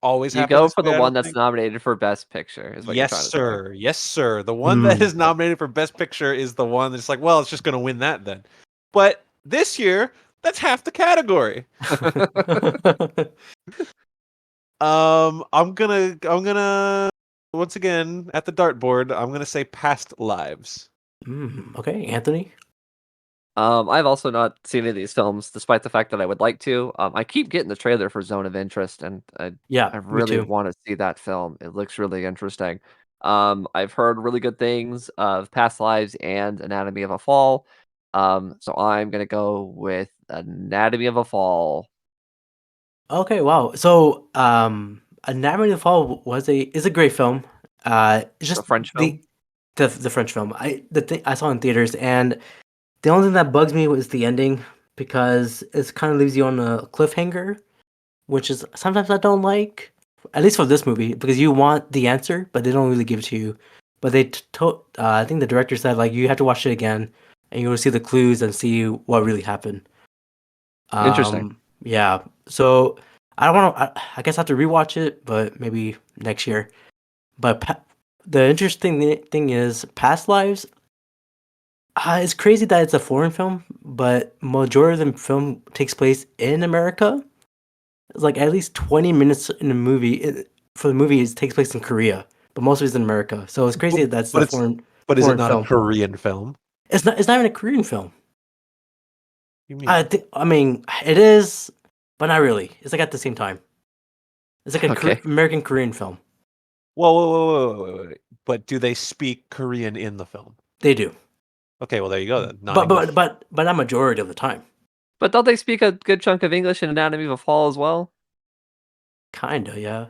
always You happen go this for way. the I one don't that's think. nominated for Best Picture, is what you're Yes, trying to say. sir. Yes, sir. The one that Hmm. is nominated for best picture is the one that's like, well, it's just going to win that then. But this year, that's half the category. I'm gonna once again at the dartboard. I'm gonna say Past Lives. Okay, Anthony. I've also not seen any of these films, despite the fact that I would like to. I keep getting the trailer for Zone of Interest, and Yeah, I me really too. want to see that film. It looks really interesting. I've heard really good things of Past Lives and Anatomy of a Fall. So I'm gonna go with Anatomy of a Fall. Okay, wow. So, Anatomy of the Fall is a great film. It's The just French film. the French film. The thing I saw in theaters, and the only thing that bugs me was the ending because it kind of leaves you on a cliffhanger, which is sometimes I don't like. At least for this movie, because you want the answer, but they don't really give it to you. But I think the director said like you have to watch it again, and you will see the clues and see what really happened. Interesting. Yeah. So I don't want to. I guess I have to rewatch it, but maybe next year. But the interesting thing is, Past Lives. It's crazy that it's a foreign film, but majority of the film takes place in America. It's like at least 20 minutes in the movie. For the movie, it takes place in Korea, but most of it's in America. So it's But, crazy that that's but a it's but is it foreign not a film. Korean film? It's not. It's not even a Korean film. You mean? I mean, it is, but not really. It's like at the same time. It's like a Okay. American Korean film. Whoa. But do they speak Korean in the film? They do, Okay, well there you go then. but Non-English. not majority of the time. But don't they speak a good chunk of English in Anatomy of a Fall as well? Kinda, yeah.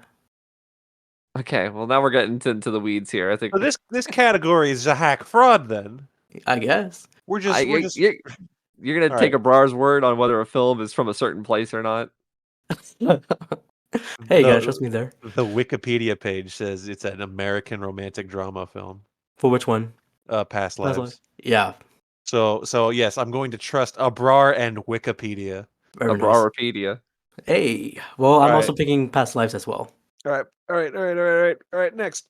Okay, well now we're getting into the weeds here. I think So this category is a hack fraud then. I guess. We're just you're gonna all take right. Abrar's word on whether a film is from a certain place or not. Hey, you gotta The trust me there. the Wikipedia page says it's an American romantic drama film. For which one? Past That's like, Lives. yeah, So yes, I'm going to trust Abrar and Wikipedia. very nice. Abrarpedia. Hey, well, All I'm right. also picking Past Lives as well. All right, next.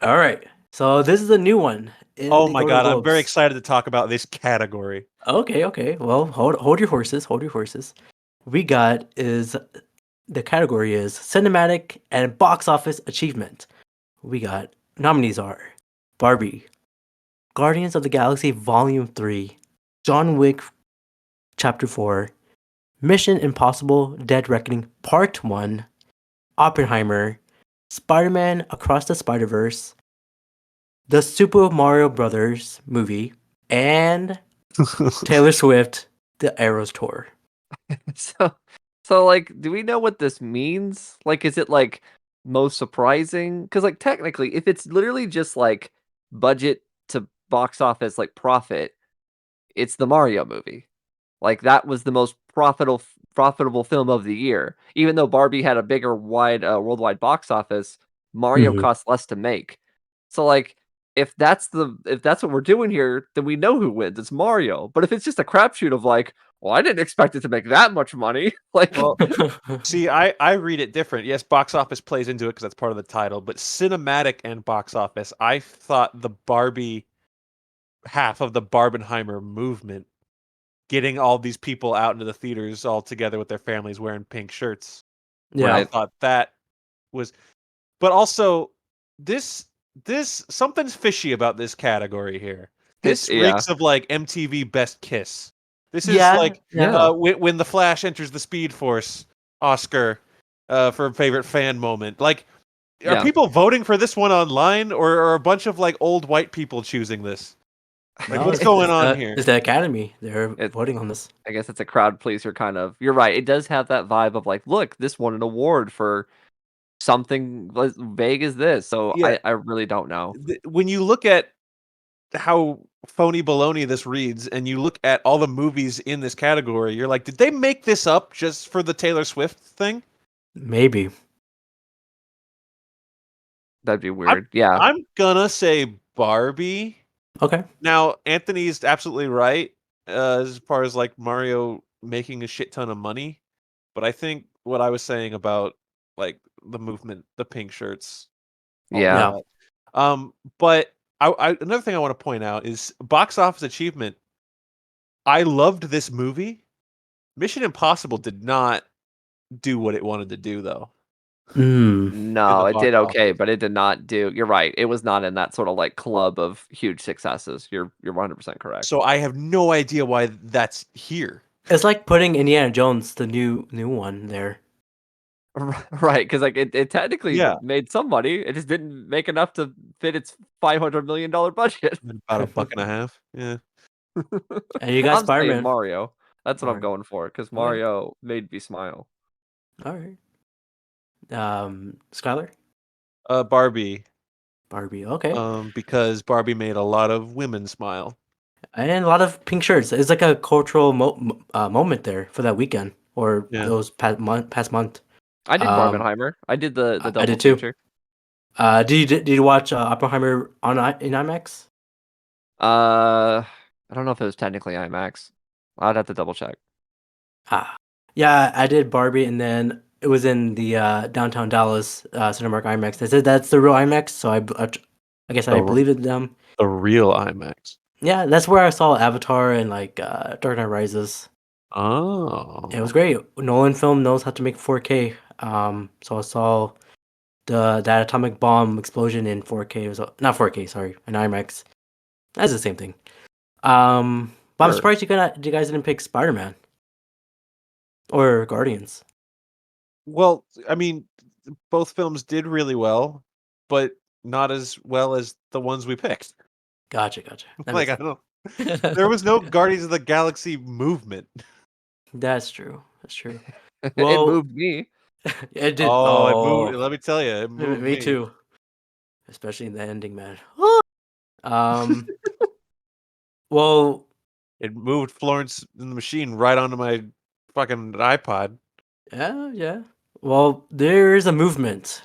All right, so this is a new one in Oh the my Golden god, I'm very Globes. excited to talk about this category. Okay. Well, hold your horses. Hold your horses. We got is the category is cinematic and box office achievement. We got nominees are Barbie, Guardians of the Galaxy Volume 3, John Wick Chapter 4, Mission Impossible Dead Reckoning Part 1, Oppenheimer, Spider-Man Across the Spider-Verse, the Super Mario Brothers movie, and Taylor Swift, The Eras Tour. So, so like, do we know what this means? Like, is it like most surprising? Because like technically, if it's literally just like budget to box office like profit, it's the Mario movie. Like that was the most profitable film of the year. Even though Barbie had a bigger wide worldwide box office, Mario Mhm. cost less to make. So like if that's what we're doing here, then we know who wins. It's Mario. But if it's just a crapshoot of like, well, I didn't expect it to make that much money. Like Well, see, I read it different. Yes, box office plays into it because that's part of the title, but cinematic and box office, I thought the Barbie half of the Barbenheimer movement, getting all these people out into the theaters all together with their families wearing pink shirts. Yeah. I thought that was, but also this something's fishy about this category here. This yeah. reeks of like MTV Best Kiss. This is Yeah, like yeah. when the Flash enters the Speed Force Oscar for favorite fan moment. Like, are Yeah. people voting for this one online, or are a bunch of like old white people choosing this? Like, No, what's it's- going it's on the- here? It's the Academy. They're It- voting on this. I guess it's a crowd pleaser kind of. You're right. It does have that vibe of like, look, this won an award for something as vague as this. So Yeah. I really don't know. When you look at how phony baloney this reads, and you look at all the movies in this category, you're like, did they make this up just for the Taylor Swift thing? Maybe. That'd be weird. Yeah. I'm gonna say Barbie. Okay. Now, Anthony's absolutely right as far as like Mario making a shit ton of money, but I think what I was saying about like the movement, the pink shirts, all of Yeah. Yeah. that. But another thing I want to point out is box office achievement. I loved this movie. Mission Impossible did not do what it wanted to do, though. Mm. In No, the it box did okay, office. but it did not do. You're right. It was not in that sort of like club of huge successes. You're 100% correct. So I have no idea why that's here. It's like putting Indiana Jones, the new one, there. Right, because like it technically Yeah. made some money. It just didn't make enough to fit its $500 million budget. About a buck and a half. Yeah. And you got I'm saying Spider-Man. Mario. That's what I'm Mario. going for because Okay. Mario made me smile. All right. Skyler? Barbie. Barbie. Okay. Because Barbie made a lot of women smile. And a lot of pink shirts. It's like a cultural moment there for that weekend or Yeah. those past month. I did Um, Barbenheimer. I did the I double did too. feature. Did you watch Oppenheimer in IMAX? I don't know if it was technically IMAX. I'd have to double check. Yeah, I did Barbie, and then it was in the downtown Dallas Cinemark IMAX. They said that's the real IMAX, so I guess I Oh. believed in them. The real IMAX. Yeah, that's where I saw Avatar and like Dark Knight Rises. Oh. It was great. Nolan film knows how to make 4K. So I saw that atomic bomb explosion in 4K. It was not 4K, sorry, in IMAX. That's the same thing. But I'm Sure. surprised you guys didn't pick Spider-Man or Guardians. Well, I mean, both films did really well, but not as well as the ones we picked. Gotcha. That Like, makes I don't know. There was no Guardians of the Galaxy movement. That's true. It Well, moved me. it did. Oh, it moved. Let me tell you, it moved me too. Especially in the ending, man. Well, It moved Florence and the Machine right onto my fucking iPod. yeah. Well, there is a movement,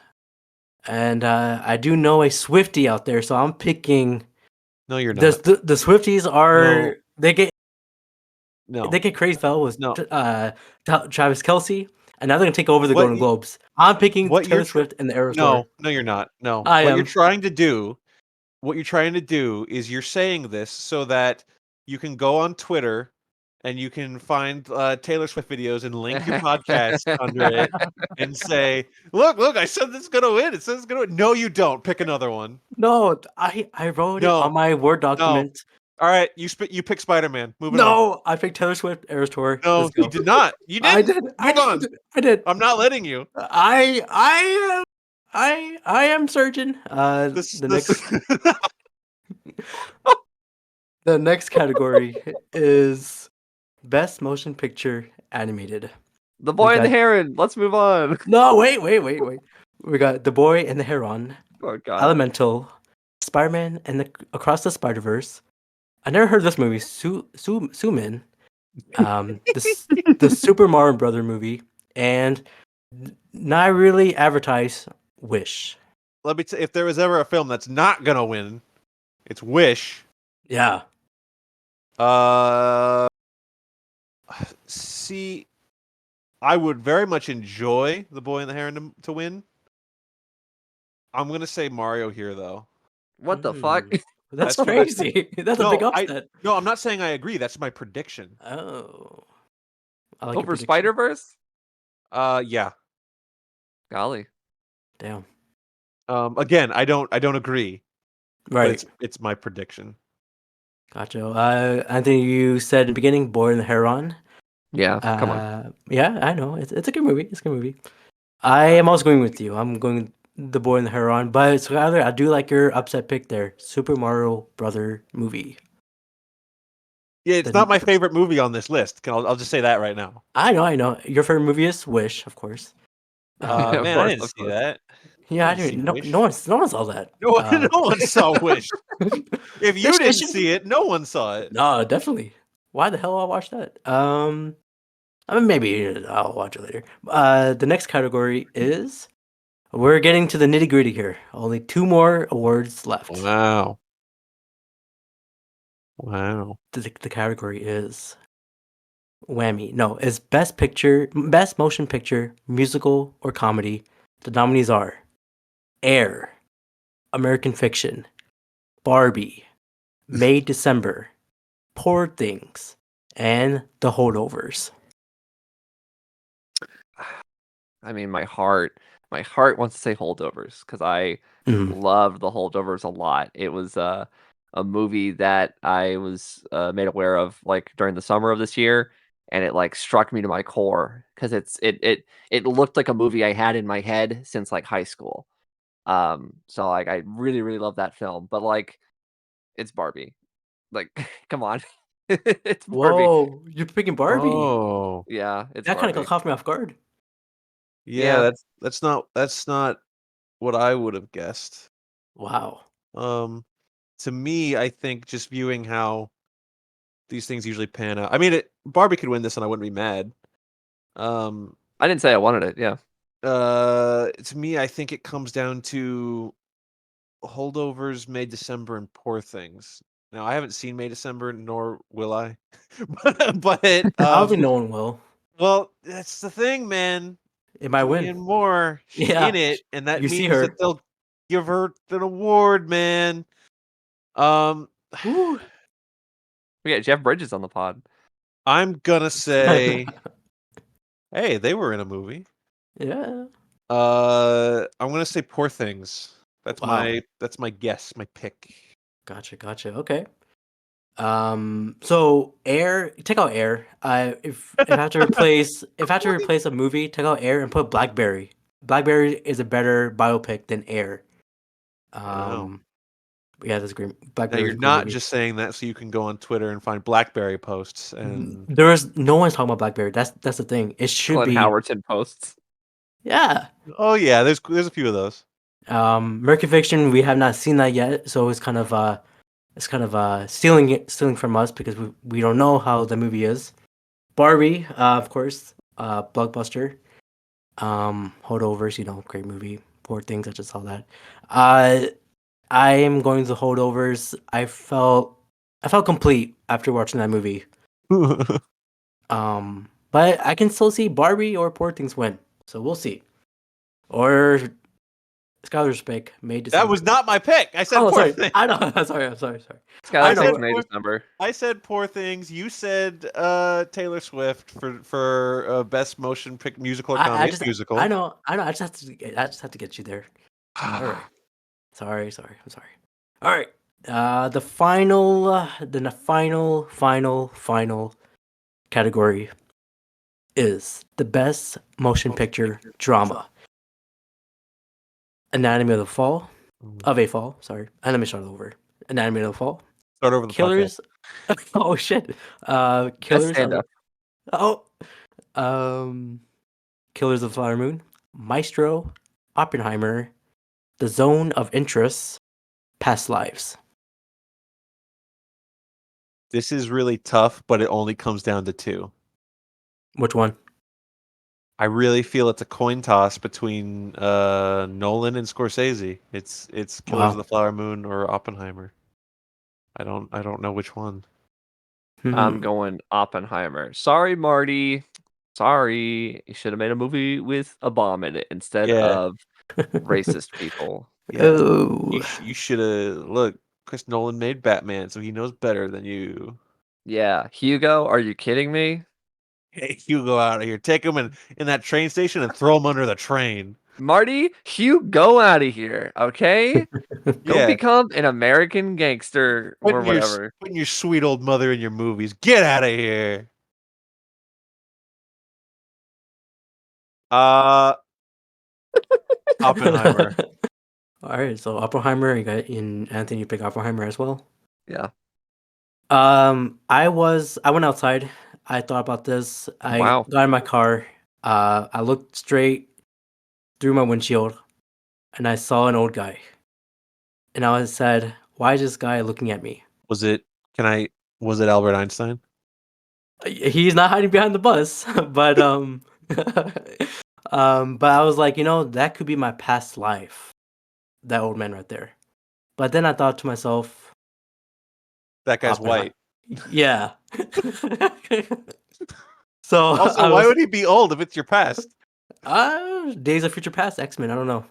and I do know a Swiftie out there, so I'm picking. No, you're not. The Swifties are they get crazy. Fell was No. Travis Kelce, and now they're gonna take over the What Golden Globes. I'm picking what Taylor you're tr- Swift and the Eras Tour. No, you're not. No. I What am. you're trying to do, is you're saying this so that you can go on Twitter and you can find Taylor Swift videos and link your podcast under it and say, look, I said this is gonna win. It says it's gonna win. No, you don't. Pick another one. No, I wrote it No, on my Word no. document. All right, you pick Spider-Man. Moving on. No, I picked Taylor Swift, Eras Tour. No, Let's go. you did not. You didn't. I did. I Move on. did. I did. I'm not letting you. I am surgeon. This, The this... next the next category is Best Motion Picture Animated. The Boy and the got- Heron. Let's move on. No, wait. We got The Boy and the Heron, Oh god. Elemental, Spider-Man and Across the Spider-Verse. I never heard of this movie. Sumin. The Super Mario Brother movie, and not really advertised Wish. Let me if there was ever a film that's not gonna win, it's Wish. Yeah. See, I would very much enjoy The Boy and the Heron to win. I'm gonna say Mario here, though. What the fuck? That's That's crazy. That's a big upset. No, I'm not saying I agree. That's my prediction. Oh. I like your Over prediction. Spider-Verse? Yeah. Golly. Damn. Again, I don't agree. Right. But it's my prediction. Gotcha. Anthony, you said in the beginning, Boy and the Heron. Yeah, come on. Yeah, I know. It's a good movie. It's a good movie. I am also going with you. I'm going with The Boy and the Heron, but Skyler, I do like your upset pick there. Super Mario Brother movie. Yeah, it's not my favorite movie on this list. I'll just say that right now. I know. Your favorite movie is Wish, of course. Of Man, course, I didn't of see course. that. Yeah, I didn't see didn't. No, Wish. no one saw that. No one saw Wish. If you Wish didn't should- see it, no one saw it. No, definitely. Why the hell I'll watch that? I mean, maybe I'll watch it later. The next category is we're getting to the nitty gritty here. Only 2 more awards left. Wow. The category is whammy. No, it's best motion picture, musical or comedy. The nominees are Air, American Fiction, Barbie, May December, Poor Things, and The Holdovers. I mean, my heart wants to say Holdovers because I love the Holdovers a lot. It was a movie that I was made aware of like during the summer of this year, and it like struck me to my core because it looked like a movie I had in my head since like high school. So like I really love that film, but like it's Barbie. Like, come on, it's Barbie. Whoa, you're picking Barbie. Oh. Yeah, it's That kind of Barbie. caught me off guard. Yeah, Yeah. that's not what I would have guessed. Wow. To me, I think just viewing how these things usually pan out. I mean, Barbie could win this, and I wouldn't be mad. I didn't say I wanted it. Yeah. To me, I think it comes down to Holdovers, May December, and Poor Things. Now, I haven't seen May December, nor will I. but Probably no one will. well, that's the thing, man. It might Julianne win. Moore, she's Yeah. in it, and that You see means her. that they'll give her an award, man. Whew. We got Jeff Bridges on the pod. I'm gonna say, hey, they were in a movie. Yeah. I'm gonna say Poor Things. That's Wow. my guess, my pick. Gotcha. Okay. So Air, take out Air. If I have to replace a movie, take out Air and put Blackberry. Blackberry is a better biopic than Air. Wow. Yeah, that's great. Now Blackberry. you're not just saying that so you can go on Twitter and find BlackBerry posts and No one's talking about Blackberry. That's the thing. It should Glenn be. Howerton posts. Yeah. oh yeah, there's a few of those. American Fiction, we have not seen that yet, so it's kind of stealing from us because we don't know how the movie is. Barbie, of course, blockbuster. Holdovers, great movie. Poor Things, I just saw that. I am going to Holdovers. I felt complete after watching that movie. But I can still see Barbie or Poor Things win, so we'll see. Or Skyler's pick, May That December. was not my pick. I said Oh, Poor sorry. Things. I know. I'm sorry. Skylar said takes May fourth- December. I said Poor Things. You said Taylor Swift for best motion pick musical or comedy. It's musical. I know. I just have to get you there. All right. Sorry. I'm sorry. All right. The final category is the best motion picture drama. Anatomy of a Fall. Sorry. Let me start over. Anatomy of the Fall. Start over the Killers. Oh shit. Killers. stand up. Killers of the Flower Moon. Maestro. Oppenheimer. The Zone of Interest. Past Lives. This is really tough, but it only comes down to two. Which one? I really feel it's a coin toss between Nolan and Scorsese. It's Killers Wow. of the Flower Moon or Oppenheimer. I don't know which one. I'm going Oppenheimer. Sorry, Marty. Sorry. You should have made a movie with a bomb in it instead Yeah. of racist people. Yeah. Oh. You should have look. Chris Nolan made Batman, so he knows better than you. Yeah. Hugo, are you kidding me? Hey, Hugo, out of here! Take him in that train station and throw him under the train. Marty, Go out of here, okay? Go Yeah. become an American gangster or Putting whatever. putting your sweet old mother in your movies. Get out of here. Oppenheimer. All right, so Oppenheimer, Anthony, you pick Oppenheimer as well. Yeah. I went outside. I thought about this. I Wow. got in my car. I looked straight through my windshield, and I saw an old guy. And I said, "Why is this guy looking at me?" Was it Albert Einstein? He's not hiding behind the bus, but but I was like, that could be my past life. That old man right there. But then I thought to myself, That guy's Oppenheimer. white. Yeah. So Also, why would he be old if it's your past? Days of Future Past, X-Men. I don't know.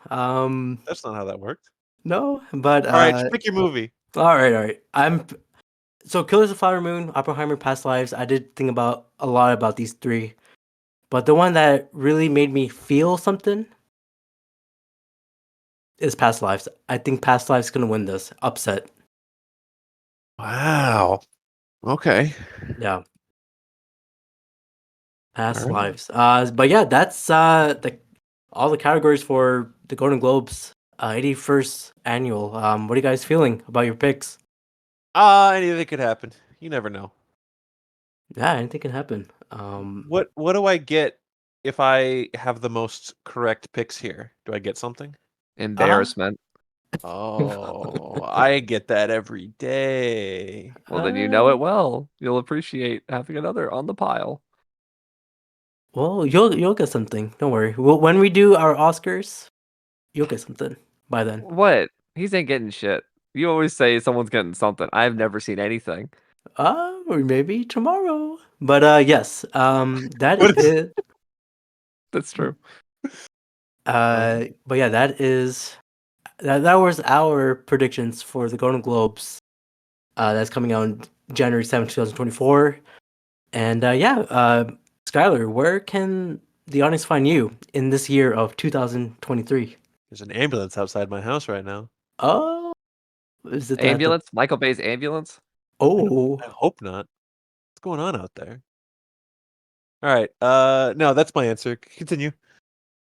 That's not how that worked. No, but All right, just pick your movie. All right. So Killers of the Flower Moon, Oppenheimer, Past Lives. I did think about a lot about these three, but the one that really made me feel something is Past Lives. I think Past Lives is gonna win this upset. Wow. Okay. Yeah. Past All right. Lives. But yeah, that's all the categories for the Golden Globes 81st annual. What are you guys feeling about your picks? Anything could happen. You never know. Yeah, anything can happen. What do I get if I have the most correct picks here? Do I get something? Embarrassment. Oh, I get that every day. Well, then you know it well. You'll appreciate having another on the pile. Well, you'll get something. Don't worry. When we do our Oscars, you'll get something by then. What? He's ain't getting shit. You always say someone's getting something. I've never seen anything. Or maybe tomorrow. But yes, that What is- is. That's true. But yeah, that was our predictions for the Golden Globes. That's coming out on January 7th, 2024. And Skyler, where can the audience find you in this year of 2023? There's an ambulance outside my house right now. Oh, is it Ambulance? Michael Bay's ambulance? Oh, I hope not. What's going on out there? All right. No, that's my answer. Continue.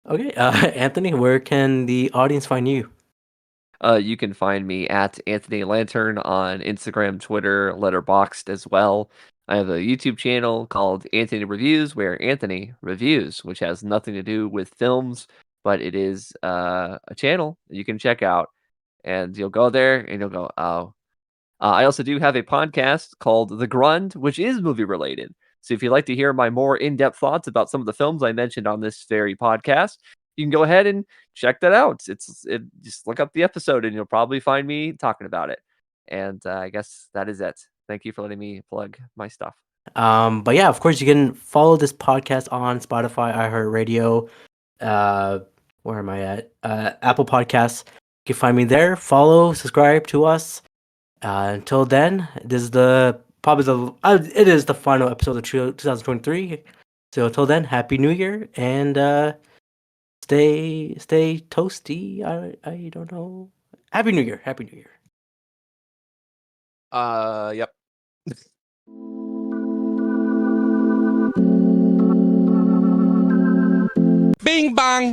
okay. Anthony, where can the audience find you? You can find me at Anthony Lantern on Instagram, Twitter, Letterboxd as well. I have a YouTube channel called Anthony Reviews, where Anthony reviews, which has nothing to do with films, but it is a channel that you can check out. And you'll go there and you'll go, oh. I also do have a podcast called The Grud, which is movie related. So if you'd like to hear my more in-depth thoughts about some of the films I mentioned on this very podcast, you can go ahead and check that out. Just look up the episode and you'll probably find me talking about it. And I guess that is it. Thank you for letting me plug my stuff. But yeah, of course, you can follow this podcast on Spotify, iHeartRadio, Where am I at? Apple Podcasts. You can find me there. Follow, subscribe to us. Until then, this is it is the final episode of 2023. So until then, Happy New Year and stay toasty. I don't know. Happy New Year. Happy New Year. Yep. Bing bang!